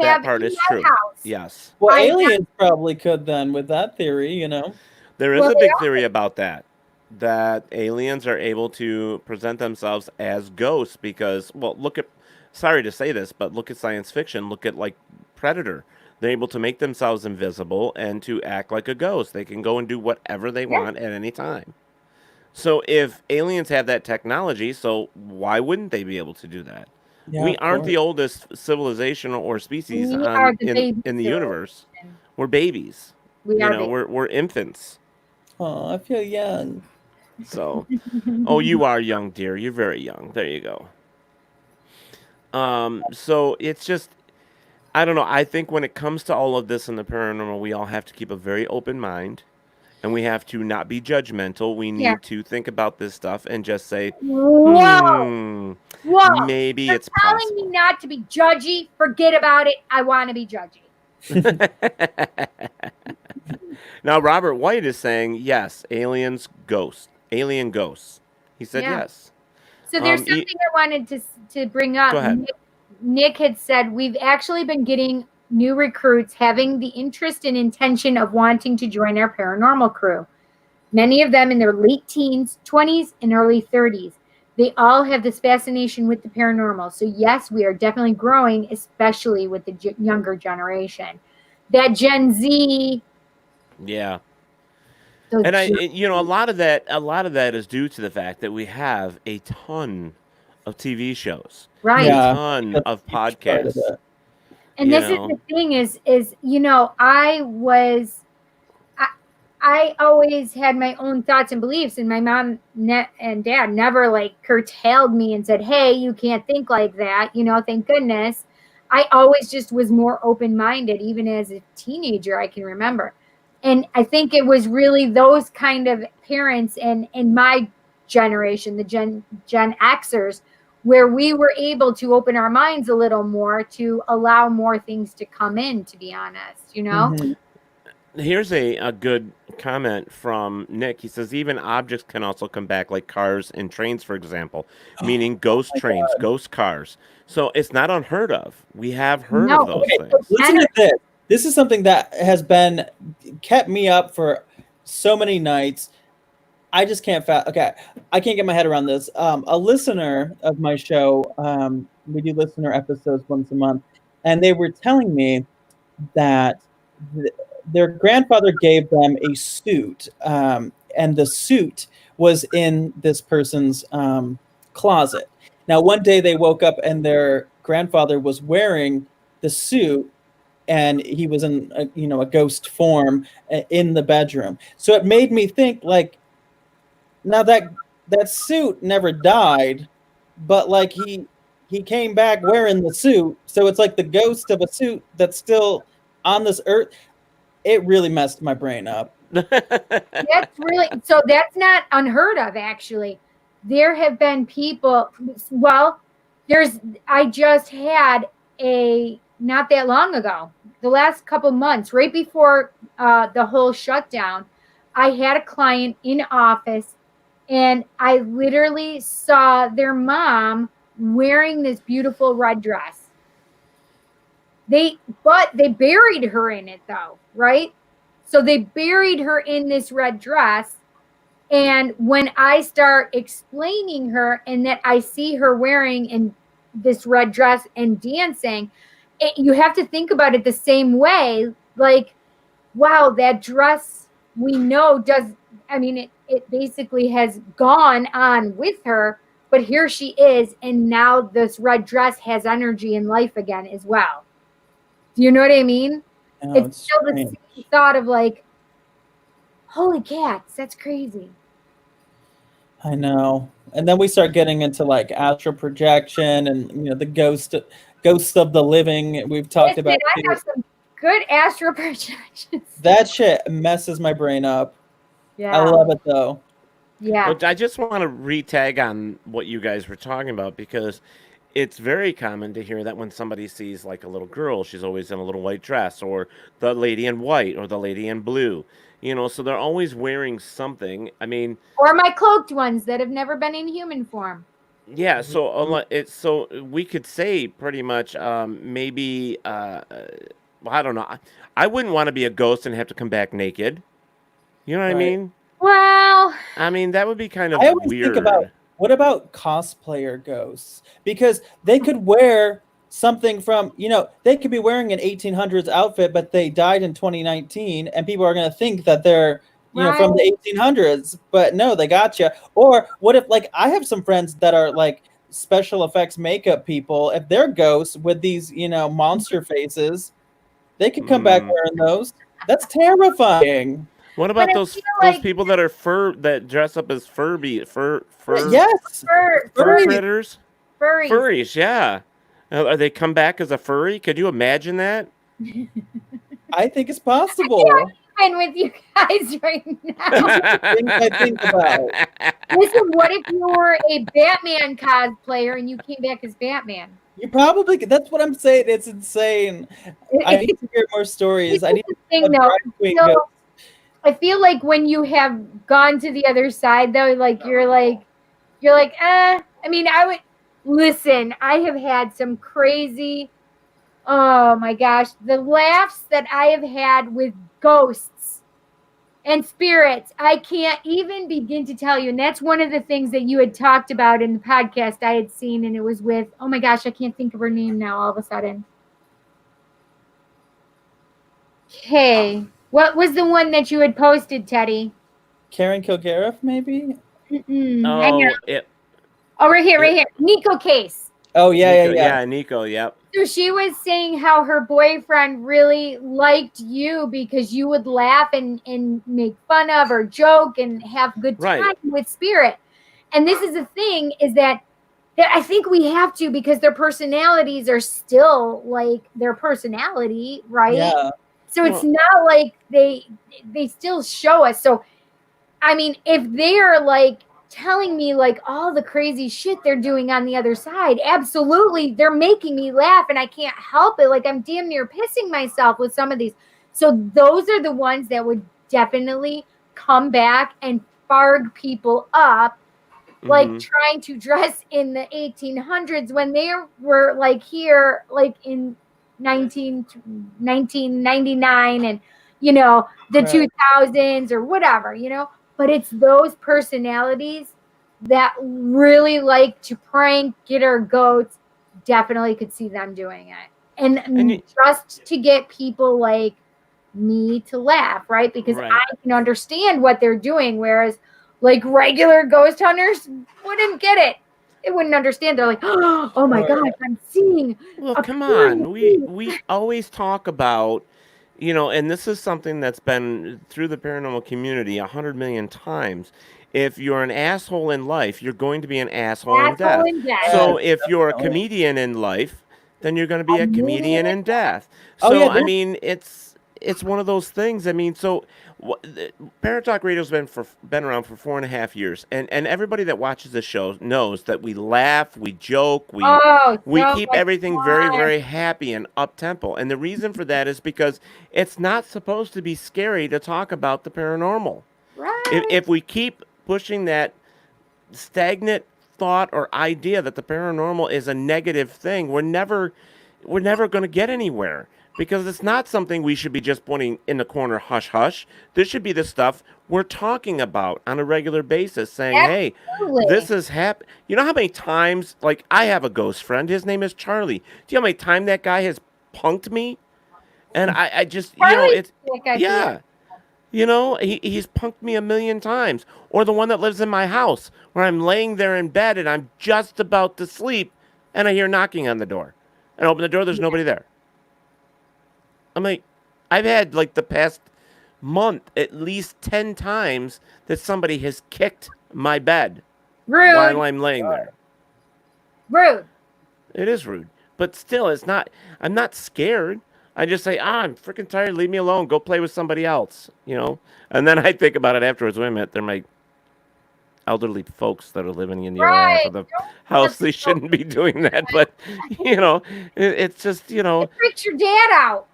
C: that part is true.
B: House.
C: Yes.
D: Well, aliens probably could then with that theory, you know.
C: There is a big theory about that aliens are able to present themselves as ghosts because, well, sorry to say this, but look at science fiction. Look at like Predator. They're able to make themselves invisible and to act like a ghost. They can go and do whatever they want at any time. So if aliens have that technology, so why wouldn't they be able to do that?
D: Yeah,
C: we aren't the oldest civilization or species in the universe. We're babies. We're infants.
D: Oh, I feel young.
C: So, you are young, dear. You're very young. There you go. So it's just, I don't know. I think when it comes to all of this in the paranormal, we all have to keep a very open mind, and we have to not be judgmental. We need to think about this stuff and just say,
B: Whoa,
C: maybe
B: you're
C: it's possible.
B: telling me not to be judgy. Forget about it. I want to be judgy.
C: Now, Robert White is saying, yes, alien ghosts. He said yes.
B: So there's something I wanted to bring up.
C: Go ahead.
B: Nick had said, we've actually been getting new recruits having the interest and intention of wanting to join our paranormal crew. Many of them in their late teens, 20s, and early 30s. They all have this fascination with the paranormal. So yes, we are definitely growing, especially with the younger generation. That Gen Z.
C: Yeah. And a lot of that is due to the fact that we have a ton of TV shows,
B: right?
C: A ton of podcasts.
B: And this is the thing is I always had my own thoughts and beliefs, and my mom and dad never like curtailed me and said, "Hey, you can't think like that." Thank goodness. I always just was more open-minded, even as a teenager. I can remember. And I think it was really those kind of parents and in my generation, the Gen Xers, where we were able to open our minds a little more to allow more things to come in, to be honest,
D: Mm-hmm.
C: Here's a good comment from Nick. He says, even objects can also come back, like cars and trains, for example, meaning ghost trains, ghost cars. So it's not unheard of. We have heard of those things.
D: Listen to this. This is something that has kept me up for so many nights. I just can't I can't get my head around this. A listener of my show, we do listener episodes once a month, and they were telling me that their grandfather gave them a suit, and the suit was in this person's closet. Now, one day they woke up and their grandfather was wearing the suit, and he was in a ghost form in the bedroom. So it made me think, like, now that suit never died, but like he came back wearing the suit. So it's like the ghost of a suit that's still on this earth. It really messed my brain up.
B: That's not unheard of, actually. There have been people, I just had not that long ago, the last couple months, right before the whole shutdown, I had a client in office, and I literally saw their mom wearing this beautiful red dress. They buried her in it, though, right? So they buried her in this red dress. And when I start explaining her and that I see her wearing in this red dress and dancing, you have to think about it the same way. Like, wow, that dress we know it basically has gone on with her, but here she is. And now this red dress has energy and life again as well. Do you know what I mean?
D: Oh,
B: it's still the same thought of like, holy cats, that's crazy.
D: I know. And then we start getting into like astral projection and the ghosts of the living we've talked about.
B: I have some good astral projections.
D: That shit messes my brain up.
B: Yeah.
D: I love it though.
B: Yeah.
C: Well, I just want to re-tag on what you guys were talking about, because it's very common to hear that when somebody sees like a little girl, she's always in a little white dress, or the lady in white, or the lady in blue. So they're always wearing something. I mean,
B: Or my cloaked ones that have never been in human form.
C: yeah. So we could say pretty much maybe well, I don't know. I wouldn't want to be a ghost and have to come back naked. You know what I
D: Right.
C: mean?
B: Well,
C: I mean that would be kind of
D: I always
C: weird.
D: think about, what about cosplayer ghosts? Because they could wear something from, they could be wearing an 1800s outfit, but they died in 2019, and people are going to think that they're, from the 1800s. But no, they got you. Or what if, like, I have some friends that are like special effects makeup people. If they're ghosts with these, monster faces, they could come back wearing those. That's terrifying.
C: What about
B: But I
C: those
B: feel
C: those
B: like-
C: people that are that dress up as fur
D: Yes,
C: fur
B: furries.
C: critters?
B: Furries.
C: Furries, yeah. Are they come back as a furry? Could you imagine that?
D: I think it's possible.
B: I'm with you guys right now.
D: Things I think about.
B: Listen, what if you were a Batman cosplayer and you came back as Batman?
D: You probably could. That's what I'm saying. It's insane. I need to hear more stories. I need
B: the thing, though. I feel like when you have gone to the other side, though, like you're like, I mean, listen. I have had some crazy. Oh my gosh, the laughs that I have had with ghosts and spirits, I can't even begin to tell you. And that's one of the things that you had talked about in the podcast I had seen, and it was with, oh my gosh, I can't think of her name now all of a sudden. Okay. What was the one that you had posted, Teddy?
D: Karen Kilgariff, maybe?
B: Right here. Nico Case.
D: Oh, yeah.
C: Yeah, Nico, yep.
B: So she was saying how her boyfriend really liked you because you would laugh and make fun of or joke and have good time with spirit. And this is the thing, is that I think we have to, because their personalities are still like their personality, right?
D: Yeah.
B: So it's not like they still show us. So, I mean, if they're like telling me like all the crazy shit they're doing on the other side, absolutely, they're making me laugh and I can't help it. Like I'm damn near pissing myself with some of these. So those are the ones that would definitely come back and farg people up, like trying to dress in the 1800s when they were like here, like in 1999 and the 2000s or whatever, but it's those personalities that really like to prank, get our goats. Definitely could see them doing it, and just to get people like me to laugh, right? Because I can understand what they're doing, whereas like regular ghost hunters wouldn't get it. They wouldn't understand. They're like, oh my gosh, I'm seeing.
C: Well, come on. We always talk about, and this is something that's been through the paranormal community 100 million times. If you're an asshole in life, you're going to be an asshole in death. So if you're a comedian in life, then you're going to be a comedian in death. So, I mean, it's one of those things. I mean, so Paratalk Radio's been around for 4.5 years, and everybody that watches the show knows that we laugh, we joke, we keep everything very, very happy and up tempo. And the reason for that is because it's not supposed to be scary to talk about the paranormal.
B: Right.
C: If we keep pushing that stagnant thought or idea that the paranormal is a negative thing, we're never going to get anywhere. Because it's not something we should be just pointing in the corner, hush, hush. This should be the stuff we're talking about on a regular basis, saying, hey, this is happening. You know how many times, like, I have a ghost friend. His name is Charlie. Do you know how many times that guy has punked me? And I just, it's, yeah. He's punked me 1,000,000 times. Or the one that lives in my house, where I'm laying there in bed and I'm just about to sleep, and I hear knocking on the door. And I open the door, there's nobody there. I'm like, I've had like the past month at least 10 times that somebody has kicked my bed while I'm laying there.
B: Rude.
C: It is rude. But still, I'm not scared. I just say, I'm freaking tired. Leave me alone. Go play with somebody else, And then I think about it afterwards. Wait a minute. They're my elderly folks that are living in your area for the house. They shouldn't be doing that, but it's just
B: It freaks your dad out.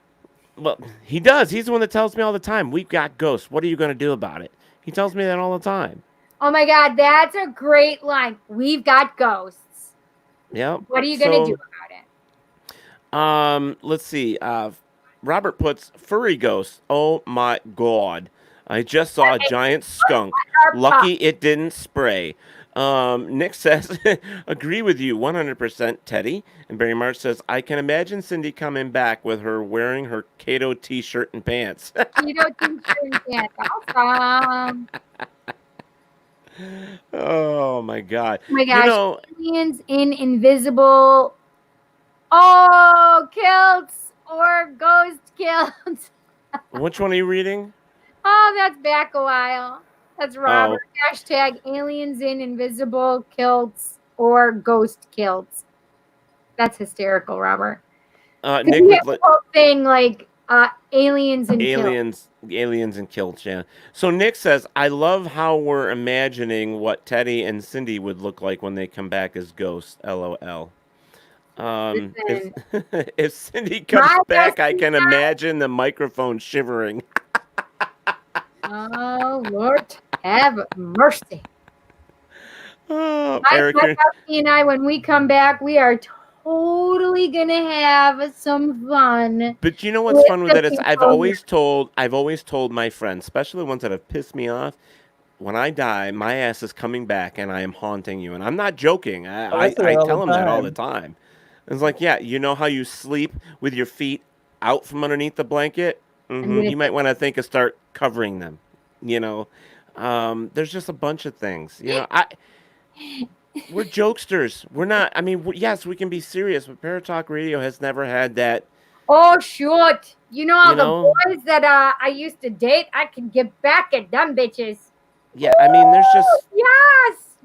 C: Well, he does. He's the one that tells me all the time, we've got ghosts. What are you going to do about it? He tells me that all the time.
B: Oh my God, that's a great line. We've got ghosts.
C: Yeah.
B: What are you going to do about
C: it? Let's see. Robert puts furry ghosts. Oh my God. I just saw a giant skunk. Lucky it didn't spray. Nick says, agree with you 100%, Teddy. And Barry March says, I can imagine Cindy coming back with her wearing her Cato t-shirt and pants.
B: Cato t-shirt and pants. Awesome.
C: Oh my God.
B: Oh my gosh. Aliens in invisible. Oh, kilts or ghost kilts.
C: Which one are you reading?
B: Oh, that's back a while. That's Robert. Oh. Hashtag aliens in invisible kilts or ghost kilts. That's hysterical, Robert.
C: Nick,
B: the whole thing like aliens and kilts.
C: Aliens and kilts, yeah. So Nick says, I love how we're imagining what Teddy and Cindy would look like when they come back as ghosts. LOL. If Cindy comes back, I can imagine the microphone shivering.
B: Oh, Lord, have mercy.
C: Oh,
B: Eric and I, when we come back, we are totally gonna have some fun.
C: But you know what's fun with that is I've always told my friends, especially the ones that have pissed me off, when I die, my ass is coming back and I am haunting you. And I'm not joking. I tell them that all the time. It's like, yeah, you know how you sleep with your feet out from underneath the blanket? Mm-hmm. You might want to start covering them. There's just a bunch of things. We're jokesters. We're not. I mean, yes, we can be serious, but Paratalk Radio has never had that.
B: Oh, shoot! The boys that I used to date, I can get back at them bitches.
C: Yeah, I mean, there's just.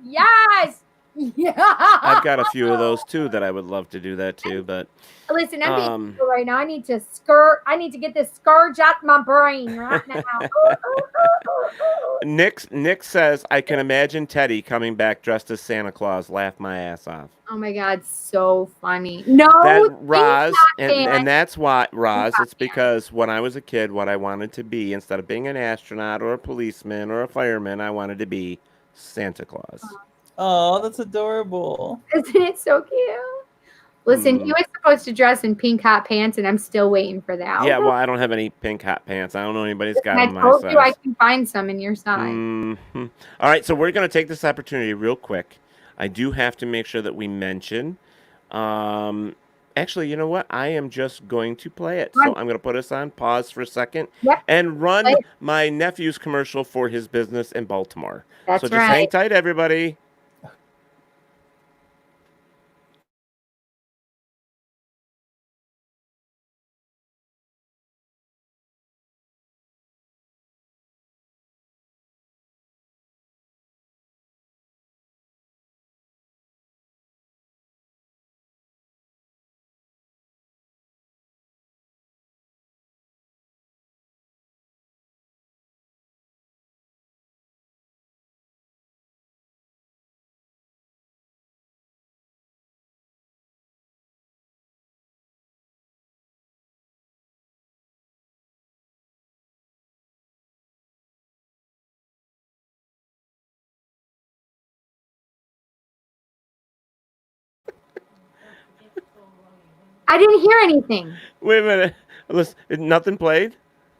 B: Yes.
C: I've got a few of those too that I would love to do that too, but
B: listen, I'm being right now. I need to get this scourge out my brain right now.
C: Nick says, I can imagine Teddy coming back dressed as Santa Claus. Laugh my ass off.
B: Oh my God, so funny. No,
C: Roz, and that's why, Roz, it's because when I was a kid, what I wanted to be, instead of being an astronaut or a policeman or a fireman, I wanted to be Santa Claus.
D: Oh, that's adorable.
B: Isn't it so cute? Listen, he was supposed to dress in pink hot pants, and I'm still waiting for that.
C: Yeah, well, I don't have any pink hot pants. I don't know anybody's got them my size.
B: I told you I can find some in your size.
C: Mm-hmm. All right, so we're going to take this opportunity real quick. I do have to make sure that we mention. Actually, you know what? I am just going to play it. So I'm going to put us on pause for a second and run my nephew's commercial for his business in Baltimore.
B: That's
C: so just hang tight, everybody.
B: I didn't hear anything.
C: Wait a minute. Listen, nothing played?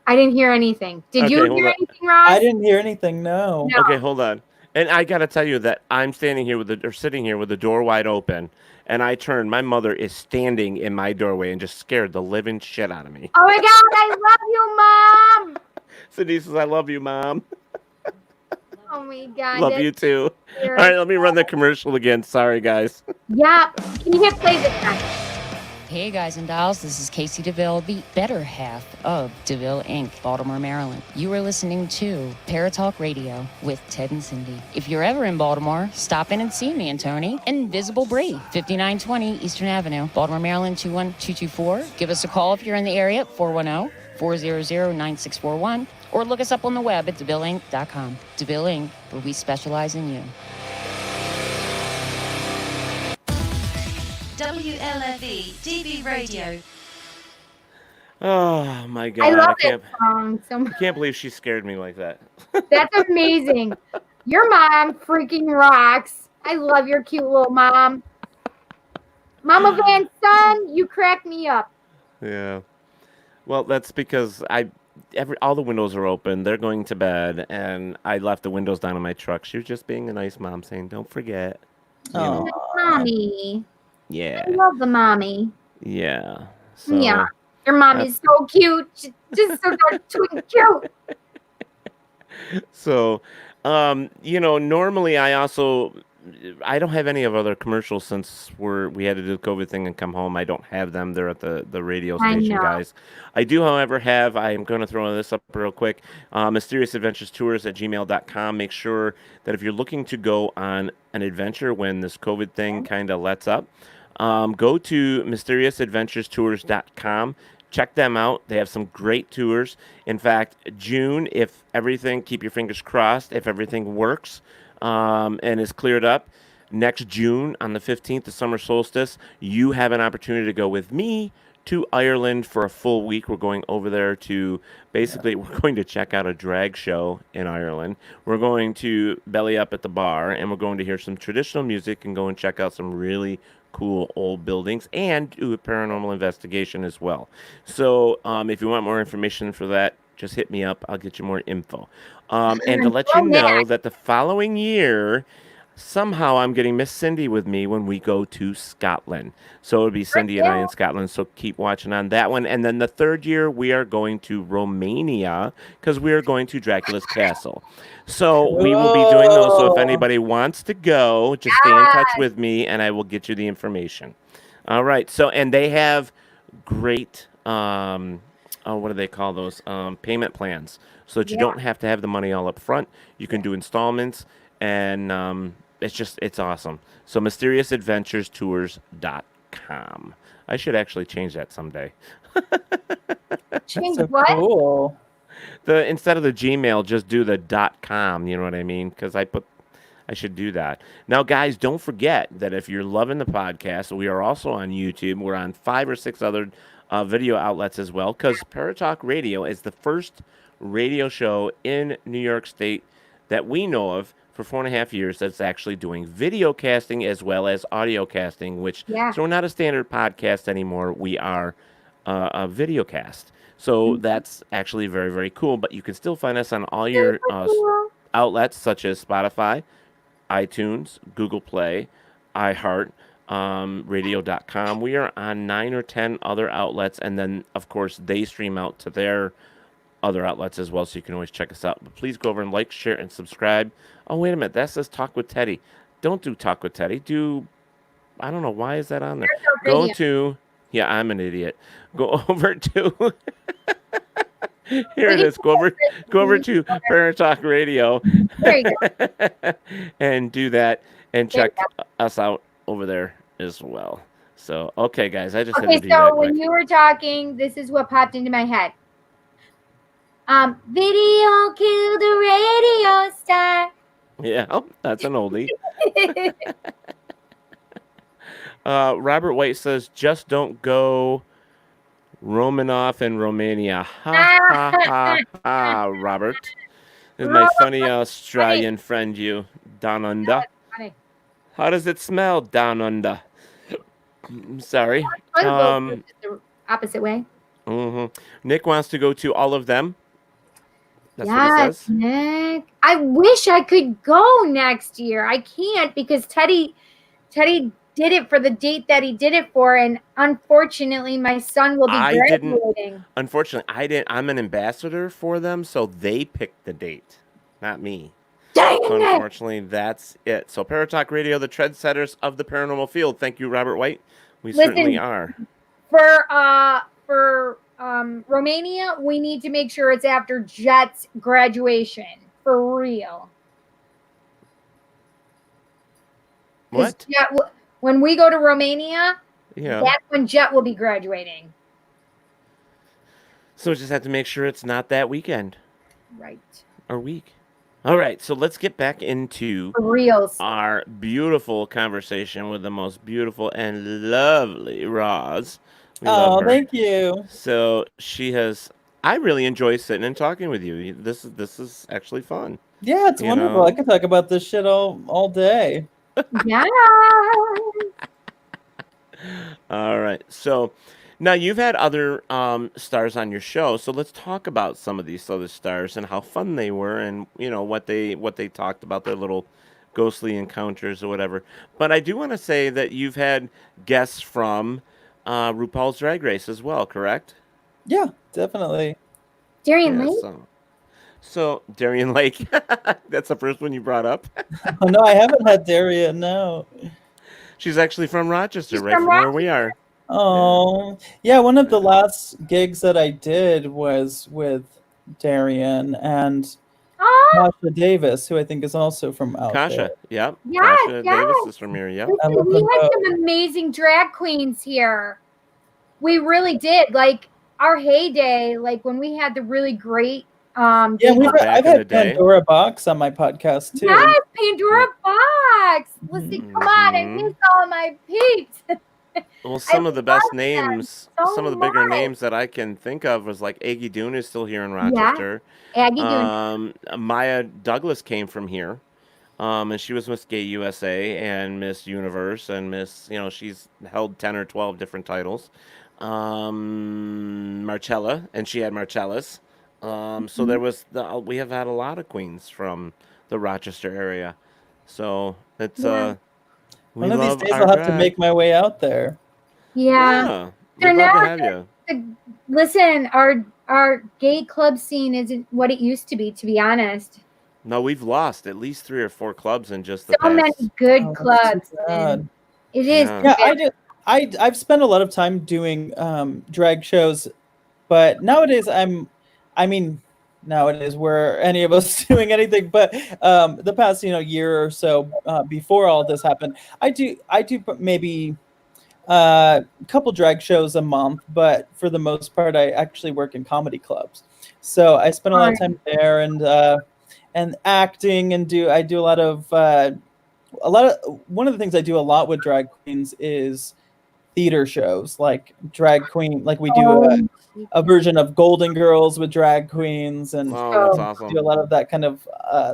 B: I didn't hear anything. Did you hear anything, Ross?
D: I didn't hear anything, no.
C: Okay, hold on. And I got to tell you that I'm sitting here with the door wide open, and I turn. My mother is standing in my doorway and just scared the living shit out of me.
B: Oh my God, I love you, Mom.
C: Cindy says, I love you, Mom.
B: Oh my God.
C: Love you too. All right, let me run the commercial again. Sorry, guys.
B: Yeah. Can you hit play this time?
E: Hey guys and dolls, this is Casey DeVille, the better half of DeVille Inc., Baltimore, Maryland. You are listening to Paratalk Radio with Ted and Cindy. If you're ever in Baltimore, stop in and see me and Tony. Invisible Bree, 5920 Eastern Avenue, Baltimore, Maryland, 21224. Give us a call if you're in the area at 410-400-9641. or look us up on the web at DeVilleInc.com. DeVille Inc., where we specialize in you.
F: WLFE DB Radio.
C: Oh my God!
B: I love
C: can't,
B: that song so much.
C: I can't believe she scared me like that.
B: That's amazing. Your mom freaking rocks. I love your cute little mom. Mama Van Son, you crack me up.
C: Yeah. Well, that's because all the windows are open. They're going to bed, and I left the windows down in my truck. She was just being a nice mom, saying, "Don't forget." You know.
B: Mommy.
C: Yeah.
B: I love the mommy.
C: Yeah. So,
B: Yeah. Your mom is so cute. She's just so cute.
C: So, normally I don't have any of other commercials since we had to do the COVID thing and come home. I don't have them. They're at the radio station, guys. I do, however, I'm going to throw this up real quick. MysteriousTours@gmail.com. Make sure that if you're looking to go on an adventure when this COVID thing kind of lets up, go to MysteriousAdventurestours.com. Check them out. They have some great tours. In fact, June, if everything, keep your fingers crossed, if everything works and is cleared up, next June on the 15th, the summer solstice, you have an opportunity to go with me to Ireland for a full week. We're going over there to we're going to check out a drag show in Ireland. We're going to belly up at the bar, and we're going to hear some traditional music and go and check out some really cool old buildings and do a paranormal investigation as well. So if you want more information for that, just hit me up. I'll get you more info. And to let you know that the following year, somehow I'm getting Miss Cindy with me when we go to Scotland. So it'll be Cindy and I in Scotland. So keep watching on that one. And then the third year, we are going to Romania because we are going to Dracula's Castle. So we will be doing those. So if anybody wants to go, just stay in touch with me and I will get you the information. All right. So, and they have great, what do they call those? Payment plans. So that you don't have to have the money all up front. You can do installments. And it's awesome. So MysteriousAdventurestours.com. I should actually change that someday.
B: Change
D: so
B: what?
D: Cool.
C: Instead of the Gmail, just do the .com. You know what I mean? Because I should do that. Now, guys, don't forget that if you're loving the podcast, we are also on YouTube. We're on 5 or 6 other video outlets as well. Because Paratalk Radio is the first radio show in New York State that we know of for 4.5 years that's actually doing video casting as well as audio casting, so we're not a standard podcast anymore. We are a video cast. So that's actually very, very cool. But you can still find us on all your outlets such as Spotify, iTunes, Google Play, iHeart, radio.com. We are on 9 or 10 other outlets. And then, of course, they stream out to their other outlets as well, so you can always check us out. But please go over and like, share, and subscribe. Oh, wait a minute. That says Talk with Teddy. Don't do Talk with Teddy. I don't know. Why is that on there? I'm an idiot. Go over to... Here it is. Go over to Paratalk Radio.
B: There you go.
C: And do that and check us out over there as well. So, okay, guys. I just had to do that.
B: So when you were talking, this is what popped into my head. Video killed a radio star.
C: Yeah, that's an oldie. Robert White says, just don't go Romanoff in Romania. Ha, ha, ha, ha, Robert. This is my funny Australian friend, you, down under. How does it smell, down under? Sorry.
B: The opposite way.
C: Nick wants to go to all of them. That's what it says.
B: Nick. I wish I could go next year. I can't because Teddy did it for the date that he did it for, and unfortunately, my son will be graduating.
C: Unfortunately, I didn't. I'm an ambassador for them, so they picked the date, not me.
B: Dang
C: so
B: it!
C: Unfortunately, that's it. So Paratalk Radio, the trendsetters of the paranormal field. Thank you, Robert White. We certainly are.
B: For Romania, we need to make sure it's after Jet's graduation. For real.
C: What?
B: When we go to Romania,
C: that's
B: when Jet will be graduating.
C: So we just have to make sure it's not that weekend.
B: Right.
C: Or week. All right, so let's get back into
B: Reels.
C: our beautiful conversation with the most beautiful and lovely Roz. We love
D: Oh,
C: her.
D: thank you.
C: So I really enjoy sitting and talking with you. This is actually fun.
D: Yeah, it's wonderful. I could talk about this shit all day.
B: Yeah.
C: All right. So now you've had other stars on your show. So let's talk about some of these other stars and how fun they were, and what they talked about, their little ghostly encounters or whatever. But I do want to say that you've had guests from RuPaul's Drag Race as well, correct?
D: Yeah, definitely.
B: Darian Lake?
C: So Darian Lake, that's the first one you brought up.
D: Oh, no, I haven't had Daria. No.
C: She's actually from Rochester, right from where we are.
D: Oh, yeah. One of the last gigs that I did was with Darian and Kasha Davis, who I think is also from out there.
C: Kasha, yep.
B: Yes,
C: Kasha
B: yes.
C: Davis is from here, yep.
B: Listen, we had some amazing drag queens here. We really did. Like our heyday, like when we had the really great
D: I've had Pandora Box on my podcast too.
B: Yes, Pandora Box. Listen, come on, I miss all my peeps.
C: Well, some of the best names,
B: so
C: some of the bigger
B: much.
C: names that I can think of was like Aggie Doon is still here in Rochester.
B: Yeah, Aggie Doon.
C: Maya Douglas came from here, and she was Miss Gay USA and Miss Universe and Miss, she's held 10 or 12 different titles. Marcella, and she had Marcellus. So there was we have had a lot of queens from the Rochester area. So it's
D: one of these days I'll have to make my way out there.
B: Yeah.
C: We'd love to have you.
B: Listen, our gay club scene isn't what it used to be honest.
C: No, we've lost at least 3 or 4 clubs in just the
B: so
C: past.
B: many good clubs. It is.
D: Yeah, I've spent a lot of time doing drag shows, but nowadays nowadays were any of us doing anything, but the past year or so before all this happened, I do maybe a couple drag shows a month, but for the most part I actually work in comedy clubs, so I spend a lot of time there and acting, and I do a lot of one of the things I do a lot with drag queens is theater shows, like drag queen, like we do a version of Golden Girls with drag queens, and
C: that's awesome.
D: Do a lot of that kind of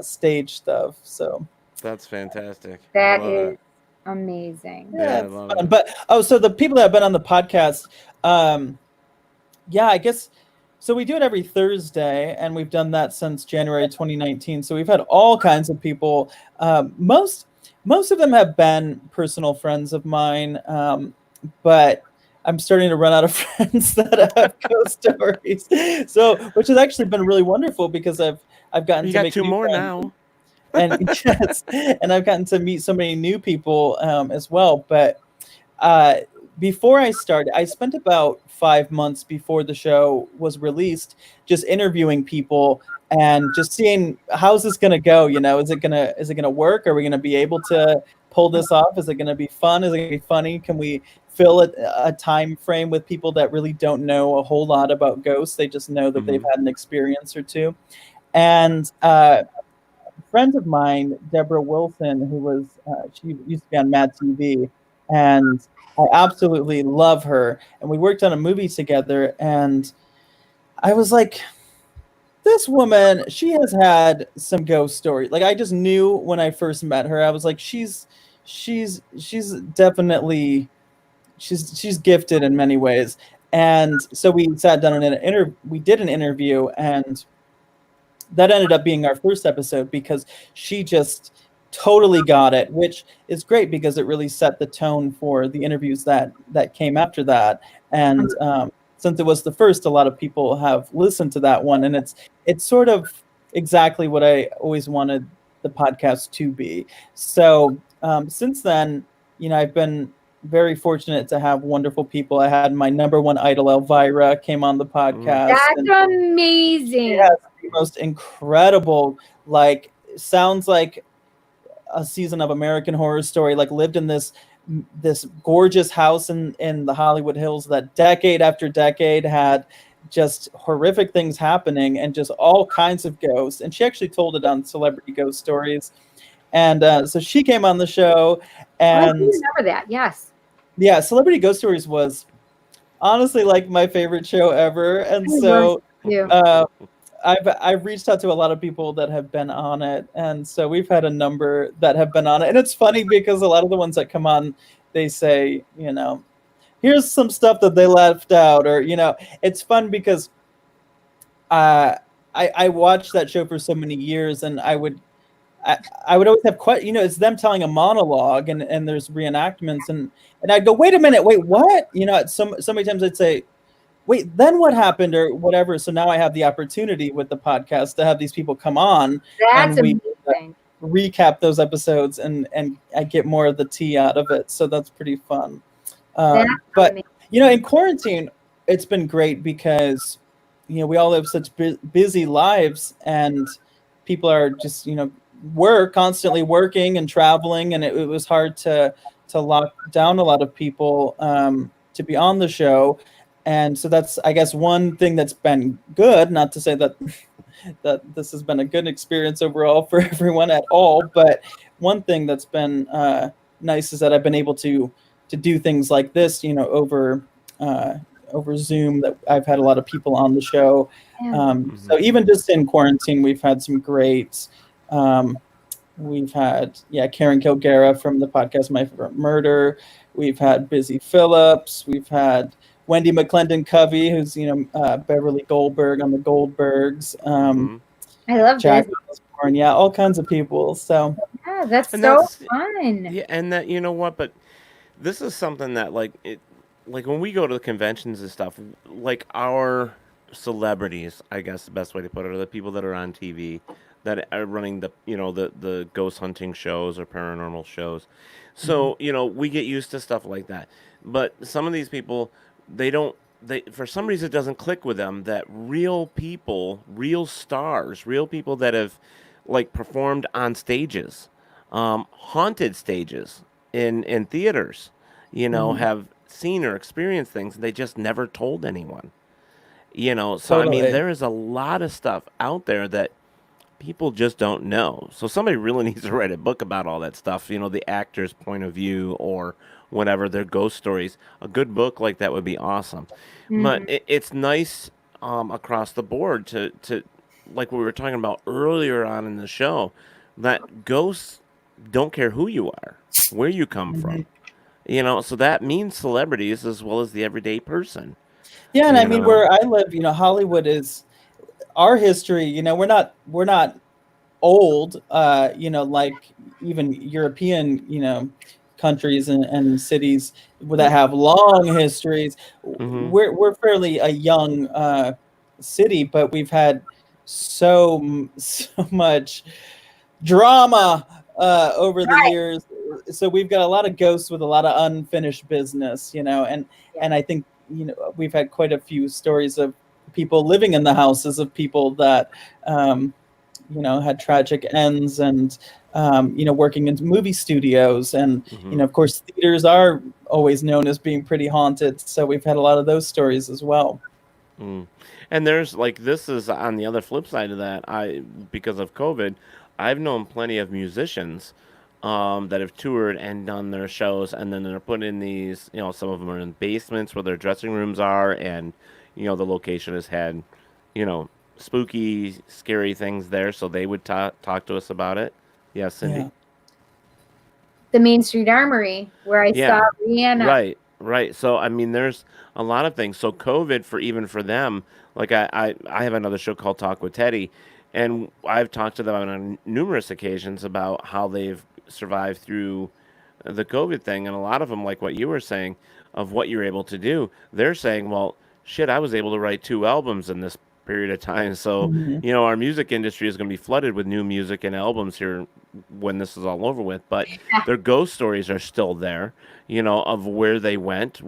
D: stage stuff. So
C: that's fantastic.
B: That is amazing.
D: Yeah, it's fun. But so the people that have been on the podcast, I guess. So we do it every Thursday, and we've done that since January 2019. So we've had all kinds of people. Most of them have been personal friends of mine, but I'm starting to run out of friends that have ghost stories. So, which has actually been really wonderful because I've gotten to make
C: 2 more
D: friends.
C: now.
D: And yes, and I've gotten to meet so many new people as well. But before I started, I spent about 5 months before the show was released just interviewing people and just seeing how's this gonna go. Is it gonna work? Are we gonna be able to pull this off? Is it gonna be fun? Is it gonna be funny? Can we fill a time frame with people that really don't know a whole lot about ghosts? They just know that they've had an experience or two. And friends of mine, Deborah Wilson, who was she used to be on Mad TV, and I absolutely love her. And we worked on a movie together, and I was like, this woman, she has had some ghost stories. Like I just knew when I first met her, I was like, she's definitely she's gifted in many ways. And so we sat down and we did an interview, and that ended up being our first episode because she just totally got it, which is great because it really set the tone for the interviews that came after that. And since it was the first, a lot of people have listened to that one, and it's sort of exactly what I always wanted the podcast to be. So since then, I've been very fortunate to have wonderful people. I had my number one idol, Elvira, came on the podcast.
B: That's amazing.
D: She has the most incredible, sounds like a season of American Horror Story, lived in this gorgeous house in the Hollywood Hills that decade after decade had just horrific things happening and just all kinds of ghosts. And she actually told it on Celebrity Ghost Stories. And so she came on the show, and
B: I do remember that. Yes.
D: yeah, Celebrity Ghost Stories was honestly like my favorite show ever. And so I've reached out to a lot of people that have been on it, and so we've had a number that have been on it. And it's funny because a lot of the ones that come on, they say, here's some stuff that they left out, or it's fun because I watched that show for so many years, and I would always have it's them telling a monologue, and there's reenactments, and I'd go, wait a minute, wait, what? So many times I'd say, wait, then what happened, or whatever. So now I have the opportunity with the podcast to have these people come on.
B: That's amazing.
D: Recap those episodes, and I get more of the tea out of it. So that's pretty fun. But amazing. In quarantine, it's been great because we all live such busy lives, and people are just constantly working and traveling, and it was hard to lock down a lot of people to be on the show. And so that's, I guess, one thing that's been good. Not to say that this has been a good experience overall for everyone at all, but one thing that's been nice is that I've been able to do things like this, over Zoom. That I've had a lot of people on the show. So even just in quarantine, we've had some great. We've had Karen Kilgara from the podcast My Favorite Murder. We've had Busy Phillips. We've had Wendi McLendon-Covey, who's Beverly Goldberg on the Goldbergs.
B: I love
D: Jack Osbourne, all kinds of people. So
B: that's fun.
C: Yeah, and that but this is something that like when we go to the conventions and stuff, like our celebrities, I guess the best way to put it, are the people that are on TV that are running the ghost hunting shows or paranormal shows. So we get used to stuff like that. But some of these people, they for some reason it doesn't click with them that real people, real stars, real people that have like performed on stages, haunted stages in theaters, have seen or experienced things, and they just never told anyone. So totally. I mean, there is a lot of stuff out there that people just don't know. So somebody really needs to write a book about all that stuff, the actor's point of view or whatever, their ghost stories. A good book like that would be awesome. But it's nice across the board to like we were talking about earlier on in the show, that ghosts don't care who you are, where you come from. So that means celebrities as well as the everyday person.
D: Yeah, and I mean, where I live, Hollywood is our history. We're not old, like even European, countries and cities that have long histories. We're fairly a young city, but we've had so much drama over the years. So we've got a lot of ghosts with a lot of unfinished business, and I think we've had quite a few stories of people living in the houses of people that had tragic ends, and working in movie studios, and of course theaters are always known as being pretty haunted, so we've had a lot of those stories as well.
C: And there's this is on the other flip side of that. Because of COVID, I've known plenty of musicians that have toured and done their shows, and then they're put in these, some of them are in basements where their dressing rooms are, and the location has had spooky, scary things there, so they would talk to us about it. Yeah, Cindy.
B: Yeah. The Main Street Armory, where I saw Rihanna.
C: Right. So I mean, there's a lot of things. So COVID, for them, like I have another show called Talk with Teddy, and I've talked to them on numerous occasions about how they've survived through the COVID thing, and a lot of them, like what you were saying, of what you're able to do, they're saying, well, shit, I was able to write 2 albums in this period of time. So, our music industry is going to be flooded with new music and albums here when this is all over with. But their ghost stories are still there, of where they went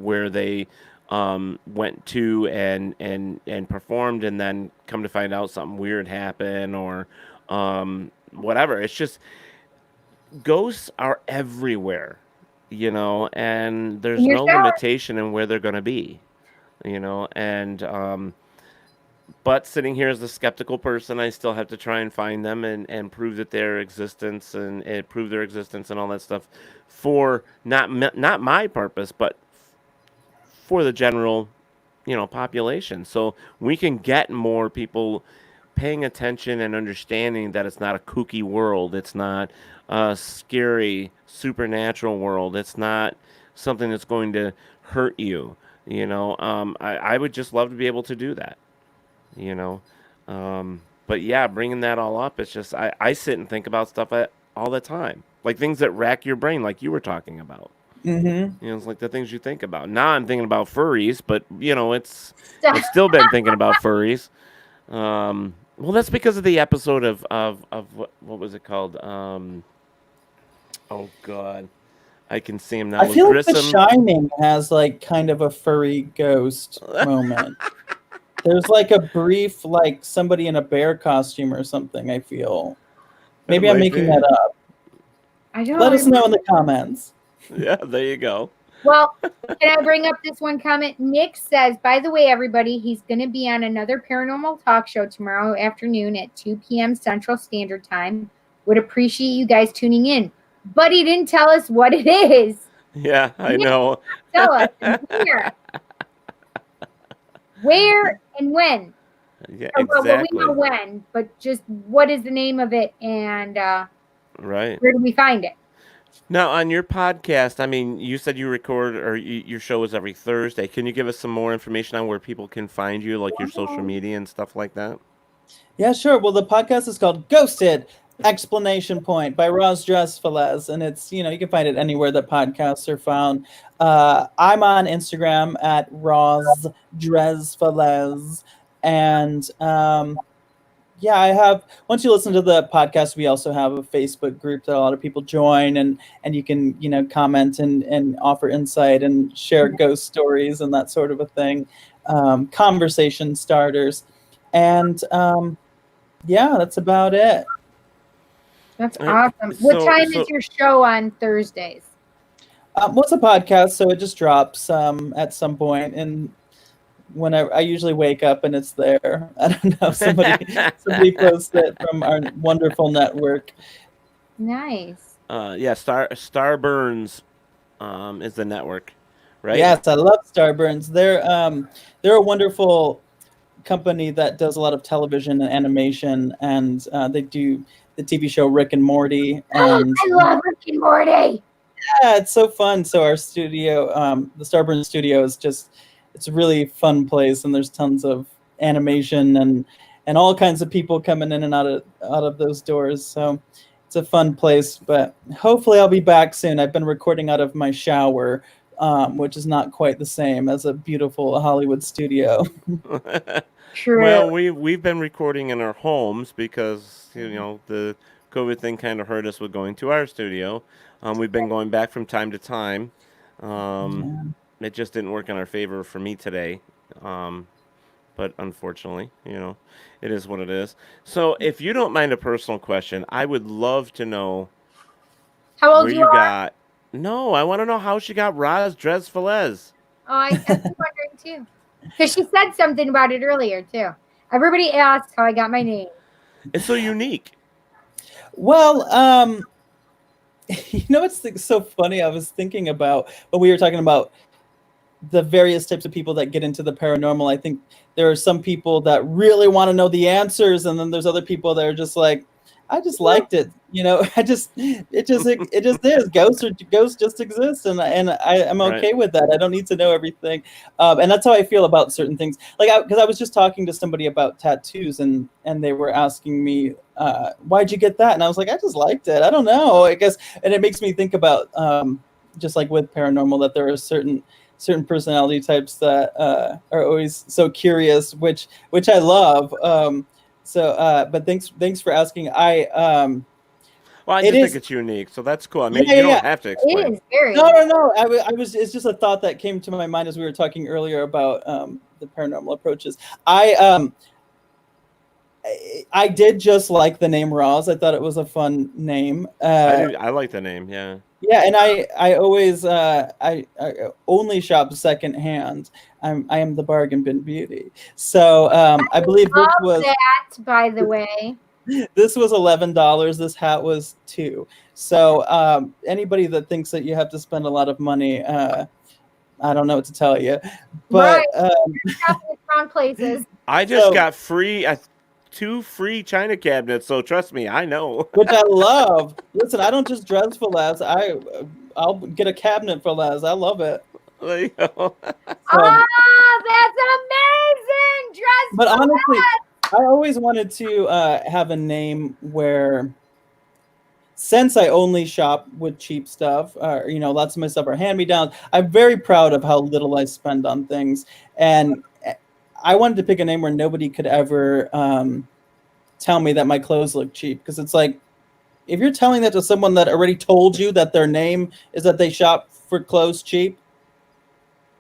C: to and performed, and then come to find out something weird happened or whatever. It's just ghosts are everywhere, and there's no limitation in where they're going to be, and But sitting here as a skeptical person, I still have to try and find them and prove that their existence and prove their existence and all that stuff for not my purpose, but for the general, population. So we can get more people paying attention and understanding that it's not a kooky world. It's not a scary supernatural world. It's not something that's going to hurt you. I would just love to be able to do that. But yeah, bringing that all up, it's just I sit and think about stuff all the time, like things that rack your brain, like you were talking about.
D: Mm-hmm.
C: It's like the things you think about. Now I'm thinking about furries, but I've still been thinking about furries. Well, that's because of the episode of what was it called? Oh God, I can see him now.
D: I feel like The Shining has like kind of a furry ghost moment. There's like a brief, like somebody in a bear costume or something, I feel. Maybe I'm making that up. Let us know in the comments.
C: Yeah, there you go.
B: Well, can I bring up this one comment? Nick says, by the way, everybody, he's going to be on another paranormal talk show tomorrow afternoon at 2 p.m. Central Standard Time. Would appreciate you guys tuning in. But he didn't tell us what it is.
C: Yeah, I know.
B: Tell us where and when.
C: Yeah, exactly.
B: Well, we know when, but just what is the name of it and
C: right.
B: Where do we find it?
C: Now, on your podcast, I mean, you said you record or your show is every Thursday. Can you give us some more information on where people can find you, like your social media and stuff like that?
D: Yeah, sure. Well, the podcast is called Ghosted! Exclamation point by Roz Drezfalez, and it's you can find it anywhere that podcasts are found. I'm on Instagram at Roz Drezfalez, and yeah, I have. Once you listen to the podcast, we also have a Facebook group that a lot of people join, and you can comment and offer insight and share ghost stories and that sort of a thing, conversation starters, and yeah, that's about it.
B: That's awesome. What time is your show on Thursdays?
D: What's a podcast? So it just drops at some point, and when I usually wake up and it's there. I don't know. Somebody posts it from our wonderful network.
B: Nice.
C: Yeah, Starburns is the network, right?
D: Yes, I love Starburns. They're a wonderful company that does a lot of television and animation, and they do the TV show Rick and Morty. And
B: I love Rick and Morty.
D: Yeah, it's so fun. So our studio, the Starburns studio, is it's a really fun place, and there's tons of animation and all kinds of people coming in and out of those doors. So it's a fun place, but hopefully I'll be back soon. I've been recording out of my shower, which is not quite the same as a beautiful Hollywood studio.
B: True.
C: Well, we've been recording in our homes because the COVID thing kind of hurt us with going to our studio. We've been going back from time to time. It just didn't work in our favor for me today. But unfortunately, it is what it is. So if you don't mind a personal question, I would love to know
B: how old you are.
C: No, I want to know how she got Roz Drezfalez.
B: Oh, I was wondering too. Because she said something about it earlier too. Everybody asked how I got my name.
C: It's so unique.
D: Well, it's so funny. I was thinking about when we were talking about the various types of people that get into the paranormal. I think there are some people that really want to know the answers, and then there's other people that are just like, I just liked it. It just is. Ghosts just exist, and I'm okay with that. I don't need to know everything, and that's how I feel about certain things. Because I was just talking to somebody about tattoos, and they were asking me, why'd you get that? And I was like, I just liked it. I don't know. I guess, and it makes me think about just like with paranormal, that there are certain personality types that are always so curious, which I love. But thanks for asking.
C: Well, I just think it's unique, so that's cool. I mean, you don't have to explain.
B: It is very.
D: No. I was. It's just a thought that came to my mind as we were talking earlier about the paranormal approaches. I did just like the name Roz. I thought it was a fun name.
C: I like the name. Yeah.
D: Yeah, and I always I only shop secondhand. I am the bargain bin beauty. So I believe
B: Love that, by the way.
D: this was $11. This hat was $2. So anybody that thinks that you have to spend a lot of money, I don't know what to tell you. But
B: Right. Wrong places.
C: I just got free 2 free china cabinets, so trust me, I know.
D: Which I love. Listen, I don't just dress for less. I'll get a cabinet for less. I love it.
C: There you go.
B: That's amazing! Dress
D: But
B: for
D: honestly,
B: less.
D: I always wanted to have a name where, since I only shop with cheap stuff, lots of my stuff are hand-me-downs, I'm very proud of how little I spend on things. And I wanted to pick a name where nobody could ever tell me that my clothes look cheap. Because it's like, if you're telling that to someone that already told you that their name is that they shop for clothes cheap,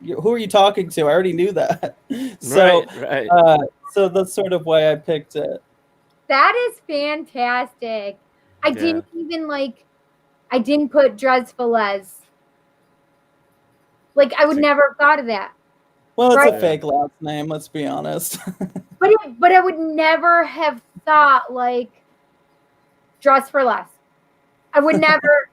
D: who are you talking to? I already knew that. So,
C: right.
D: So that's sort of why I picked it.
B: That is fantastic. I didn't even I didn't put Drezfalez. Like, I would never have thought of that.
D: Well, it's a fake last name, let's be honest.
B: But I would never have thought dress for less. I would never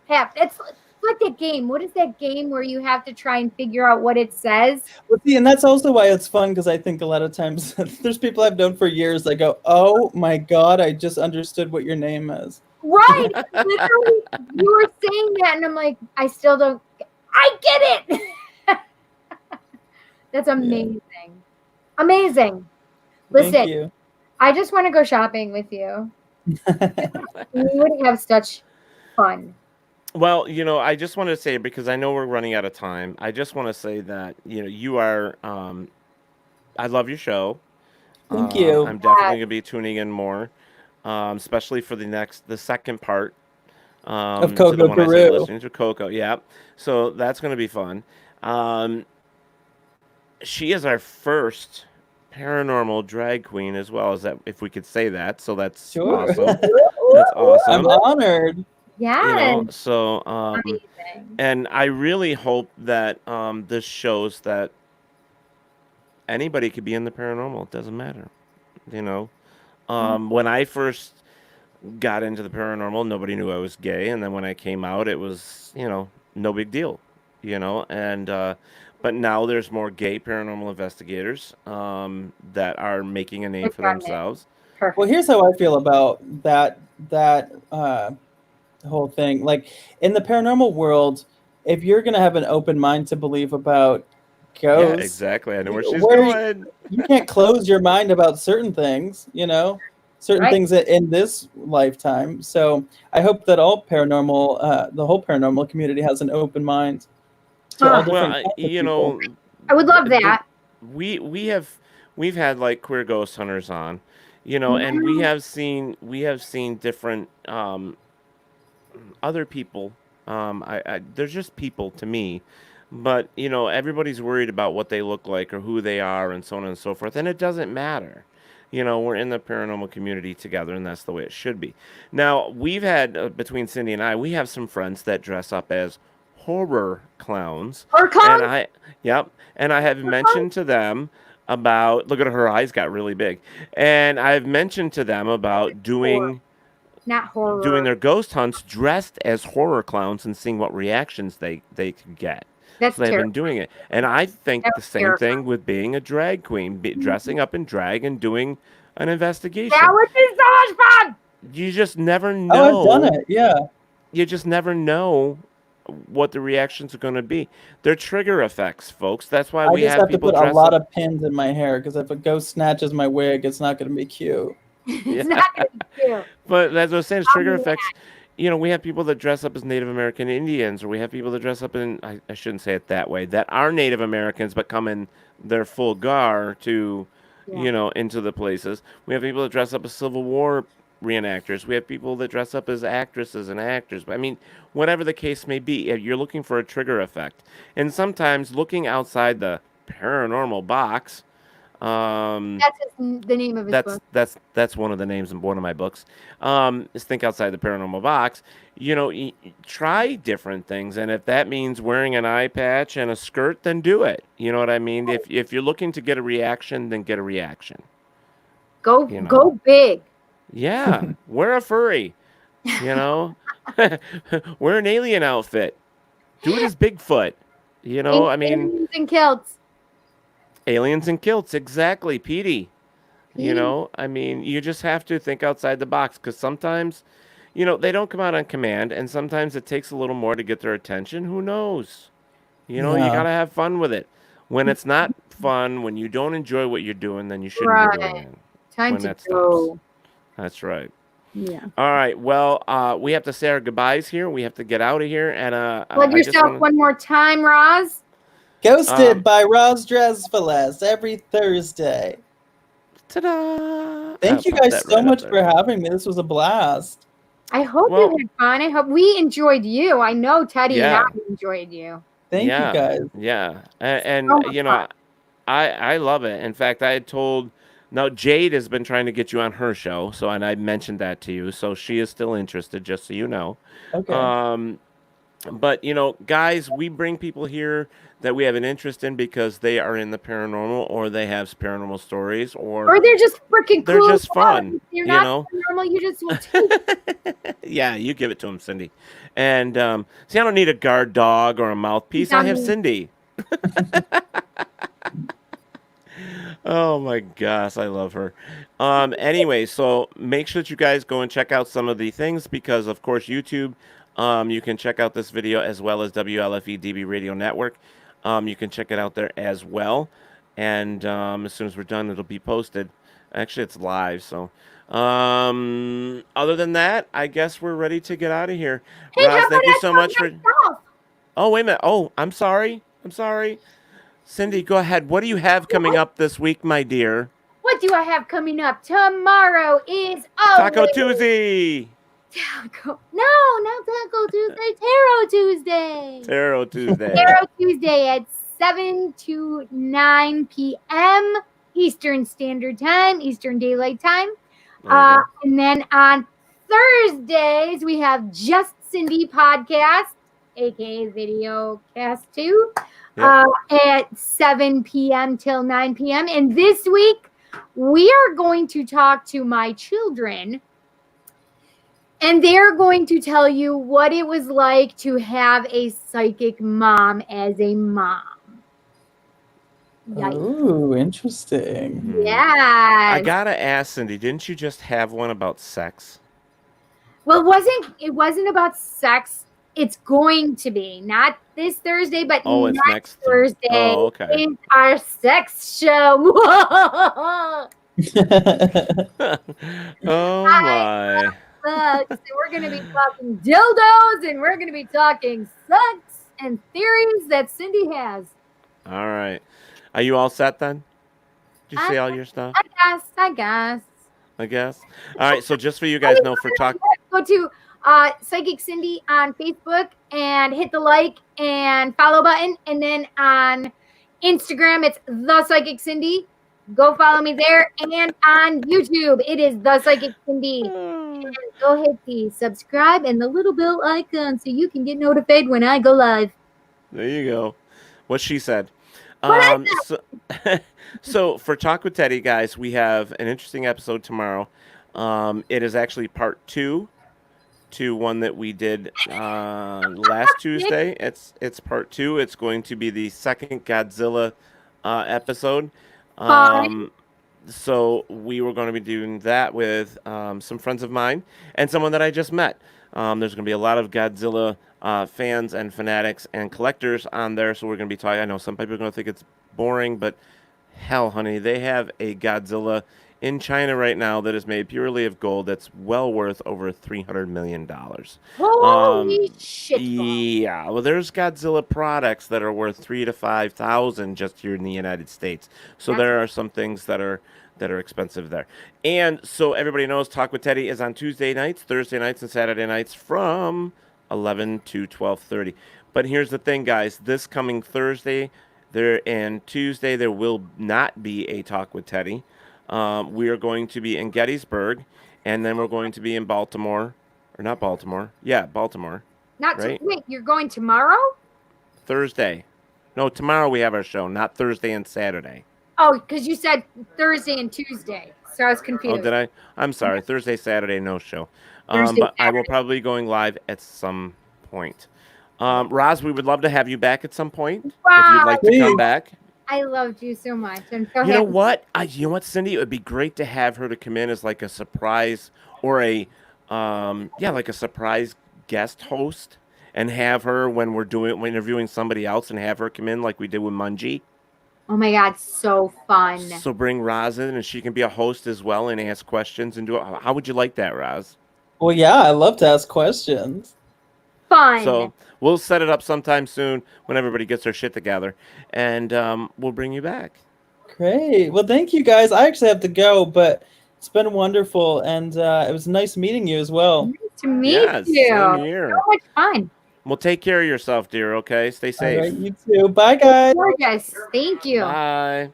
B: have. It's like that game. What is that game where you have to try and figure out what it says?
D: Well, see, and that's also why it's fun, because I think a lot of times there's people I've known for years that go, "Oh my God, I just understood what your name is."
B: Right. Literally, you were saying that, and I'm like, I still don't. I get it. That's amazing. Yeah. Amazing. Listen,
D: thank you.
B: I just want to go shopping with you. We would have such fun.
C: Well, I just want to say, because I know we're running out of time, I just want to say that, you are, I love your show.
D: Thank you.
C: I'm definitely going to be tuning in more, especially for the second part.
D: Of Coco Peru.
C: Listening to Coco, yeah. So that's going to be fun. She is our first paranormal drag queen, as well as that, if we could say that. So that's awesome. That's awesome.
D: I'm honored.
B: Yeah.
C: So, and I really hope that this shows that anybody could be in the paranormal. It doesn't matter. When I first got into the paranormal, nobody knew I was gay, and then when I came out, it was no big deal. And but now there's more gay paranormal investigators that are making a name for themselves.
B: Perfect.
D: Well, here's how I feel about that whole thing. Like, in the paranormal world, if you're gonna have an open mind to believe about ghosts,
C: yeah, exactly. I know where she's going.
D: You can't close your mind about certain things, certain things in this lifetime. So I hope that all paranormal, the whole paranormal community has an open mind to all different people.
B: I would love that.
C: We've had queer ghost hunters on, and we have seen different other people. They're just people to me, but everybody's worried about what they look like or who they are and so on and so forth, and it doesn't matter. We're in the paranormal community together, and that's the way it should be. Now, we've had between Cindy and I, we have some friends that dress up as horror clowns.
B: Horror clowns?
C: And I have mentioned to them about, look at her eyes got really big, and I've mentioned to them about doing their ghost hunts dressed as horror clowns and seeing what reactions they could get.
B: That's
C: so they've been doing it, and I think the same thing with being a drag queen, dressing up in drag and doing an investigation.
B: That would be so much fun.
C: You just never know.
D: Oh, I've done it. Yeah.
C: You just never know what the reactions are going to be. They're trigger effects, folks. That's why we have people
D: to put a lot of pins in my hair, because if a ghost snatches my wig, it's not going to be cute.
B: It's not going to be cute.
C: But as I was saying, it's trigger effects. We have people that dress up as Native American Indians, or we have people that dress up in, I shouldn't say it that way, that are Native Americans but come in their full gar to, into the places. We have people that dress up as Civil War reenactors. We have people that dress up as actresses and actors. I mean, whatever the case may be, you're looking for a trigger effect. And sometimes looking outside the paranormal box
B: That's the name of his book.
C: That's one of the names in one of my books. Is Think Outside the Paranormal Box. Try different things, and if that means wearing an eye patch and a skirt, then do it. You know what I mean? If you're looking to get a reaction, then get a reaction.
B: Go big.
C: Yeah, wear a furry. Wear an alien outfit. Do it as Bigfoot.
B: Aliens and kilts.
C: Aliens and kilts, exactly, Petey. You just have to think outside the box, because sometimes, they don't come out on command, and sometimes it takes a little more to get their attention. Who knows? You gotta have fun with it. When it's not fun, when you don't enjoy what you're doing, then you shouldn't be doing it.
B: Time to go.
C: Stops. That's right.
B: Yeah.
C: All right. Well, we have to say our goodbyes here. We have to get out of here. And
B: plug yourself one more time, Roz.
D: Ghosted by Roz Drezfalez every Thursday.
C: Ta-da!
D: Thank you guys so much for having me. This was a blast.
B: I hope you had fun. I hope we enjoyed you. I know Teddy and I enjoyed you.
D: Thank you guys.
C: Yeah. And I love it. In fact, I had told... Now, Jade has been trying to get you on her show, and I mentioned that to you, so she is still interested, just so you know.
D: Okay.
C: But, guys, we bring people here that we have an interest in because they are in the paranormal, or they have paranormal stories, or
B: they're just freaking cool.
C: They're just fun.
B: You're not paranormal, you just want to.
C: Yeah, you give it to them, Cindy. And, see, I don't need a guard dog or a mouthpiece. I have Cindy. Oh my gosh, I love her. Anyway, so make sure that you guys go and check out some of the things, because of course YouTube, you can check out this video, as well as WLFE DB Radio Network. You can check it out there as well. And as soon as we're done, it'll be posted. Actually, it's live. So other than that, I guess we're ready to get out of here.
B: Hey,
C: Roz, thank you so much for... Oh, wait a minute. Oh, I'm sorry. Cindy, go ahead. What do you have coming up this week, my dear?
B: What do I have coming up? Tomorrow is
C: Taco Tuesday.
B: No, not Taco Tuesday. Tarot Tuesday.
C: Tarot Tuesday.
B: Tarot Tuesday at 7 to 9 p.m. Eastern Standard Time, Eastern Daylight Time. And then on Thursdays, we have Just Cindy Podcast, aka Video Cast 2. At 7 p.m. till 9 p.m. And this week, we are going to talk to my children, and they're going to tell you what it was like to have a psychic mom as a mom.
D: Oh, interesting.
B: Yeah.
C: I gotta ask, Cindy, didn't you just have one about sex?
B: Well, it wasn't about sex. It's going to be not this Thursday, but next Thursday.
C: Oh, okay.
B: It's our sex show.
C: Oh my!
B: So we're going to be talking dildos, and we're going to be talking sex and theories that Cindy has.
C: All right. Are you all set then? Did you say all your stuff?
B: I guess.
C: All right. So just for you guys know, for talk.
B: Go to Psychic Cindy on Facebook and hit the like and follow button, and then on Instagram it's The Psychic Cindy. Go follow me there, and on YouTube it is The Psychic Cindy. And go hit the subscribe and the little bell icon so you can get notified when I go live.
C: There you go. What she said. So for Talk with Teddy, guys, we have an interesting episode tomorrow. It is actually part 2 to one that we did last Tuesday. It's part 2. It's going to be the second Godzilla episode. So we were going to be doing that with some friends of mine and someone that I just met. There's going to be a lot of Godzilla fans and fanatics and collectors on there. So we're going to be talking. I know some people are going to think it's boring, but hell, honey, they have a Godzilla in China right now that is made purely of gold that's well worth over $300 million.
B: Holy shit.
C: Yeah, well, there's Godzilla products that are worth $3,000 to $5,000 just here in the United States. So there are some things that are expensive there. And so everybody knows Talk with Teddy is on Tuesday nights, Thursday nights, and Saturday nights from 11 to 12:30. But here's the thing, guys. This coming Thursday, And Tuesday there will not be a Talk with Teddy. We are going to be in Gettysburg, and then we're going to be in Baltimore, or not Baltimore. Yeah, Baltimore.
B: Wait, you're going tomorrow?
C: Thursday. No, tomorrow we have our show, not Thursday and Saturday.
B: Oh, because you said Thursday and Tuesday, so I was confused.
C: Oh, did I? I'm sorry. Thursday, Saturday, no show.
B: Thursday,
C: but I will
B: Saturday.
C: probably be going live at some point. Roz, we would love to have you back at some point. If you'd like to come back.
B: I loved you so much. I'm so
C: You
B: happy.
C: know what? You know what, Cindy? It would be great to have her to come in as like a surprise or like a surprise guest host, and have her when we're interviewing somebody else, and have her come in like we did with Mungie.
B: Oh my God, so fun.
C: So bring Roz in, and she can be a host as well and ask questions and do it. How would you like that, Roz?
D: Well, yeah, I love to ask questions.
B: Fun.
C: So we'll set it up sometime soon when everybody gets their shit together, and we'll bring you back.
D: Great. Well, thank you guys. I actually have to go, but it's been wonderful, and it was nice meeting you as well.
B: Nice to meet you.
C: Same here.
B: So much fun.
C: Well, take care of yourself, dear, okay? Stay safe.
D: All right, you too. Bye, guys.
B: Gorgeous. Thank you.
C: Bye.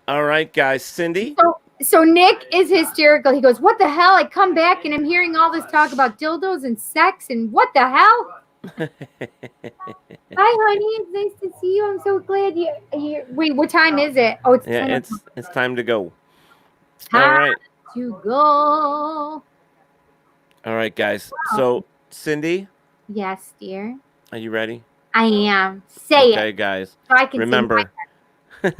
C: All right, guys. Cindy?
B: So Nick is hysterical. He goes, what the hell? I come back and I'm hearing all this talk about dildos and sex and what the hell? Hi, honey. It's nice to see you. I'm so glad you wait, what time is it? Oh, it's 10 o'clock.
C: It's time to go.
B: Time
C: All right.
B: to go.
C: All right, guys. So, Cindy,
B: Yes, dear.
C: are you ready?
B: I am. Say it.
C: Okay, guys.
B: So I can
C: Remember.
B: say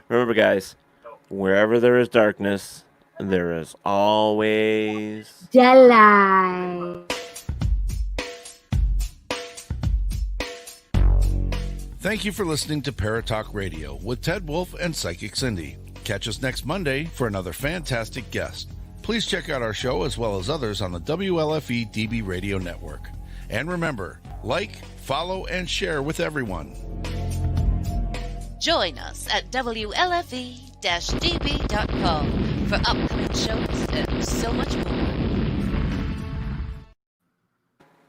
C: Remember, guys, wherever there is darkness, there is always
B: delight.
A: Thank you for listening to Paratalk Radio with Ted Wolf and Psychic Cindy. Catch us next Monday for another fantastic guest. Please check out our show as well as others on the WLFE DB Radio Network. And remember, like, follow, and share with everyone.
F: Join us at WLFE-DB.com for upcoming shows and so much more.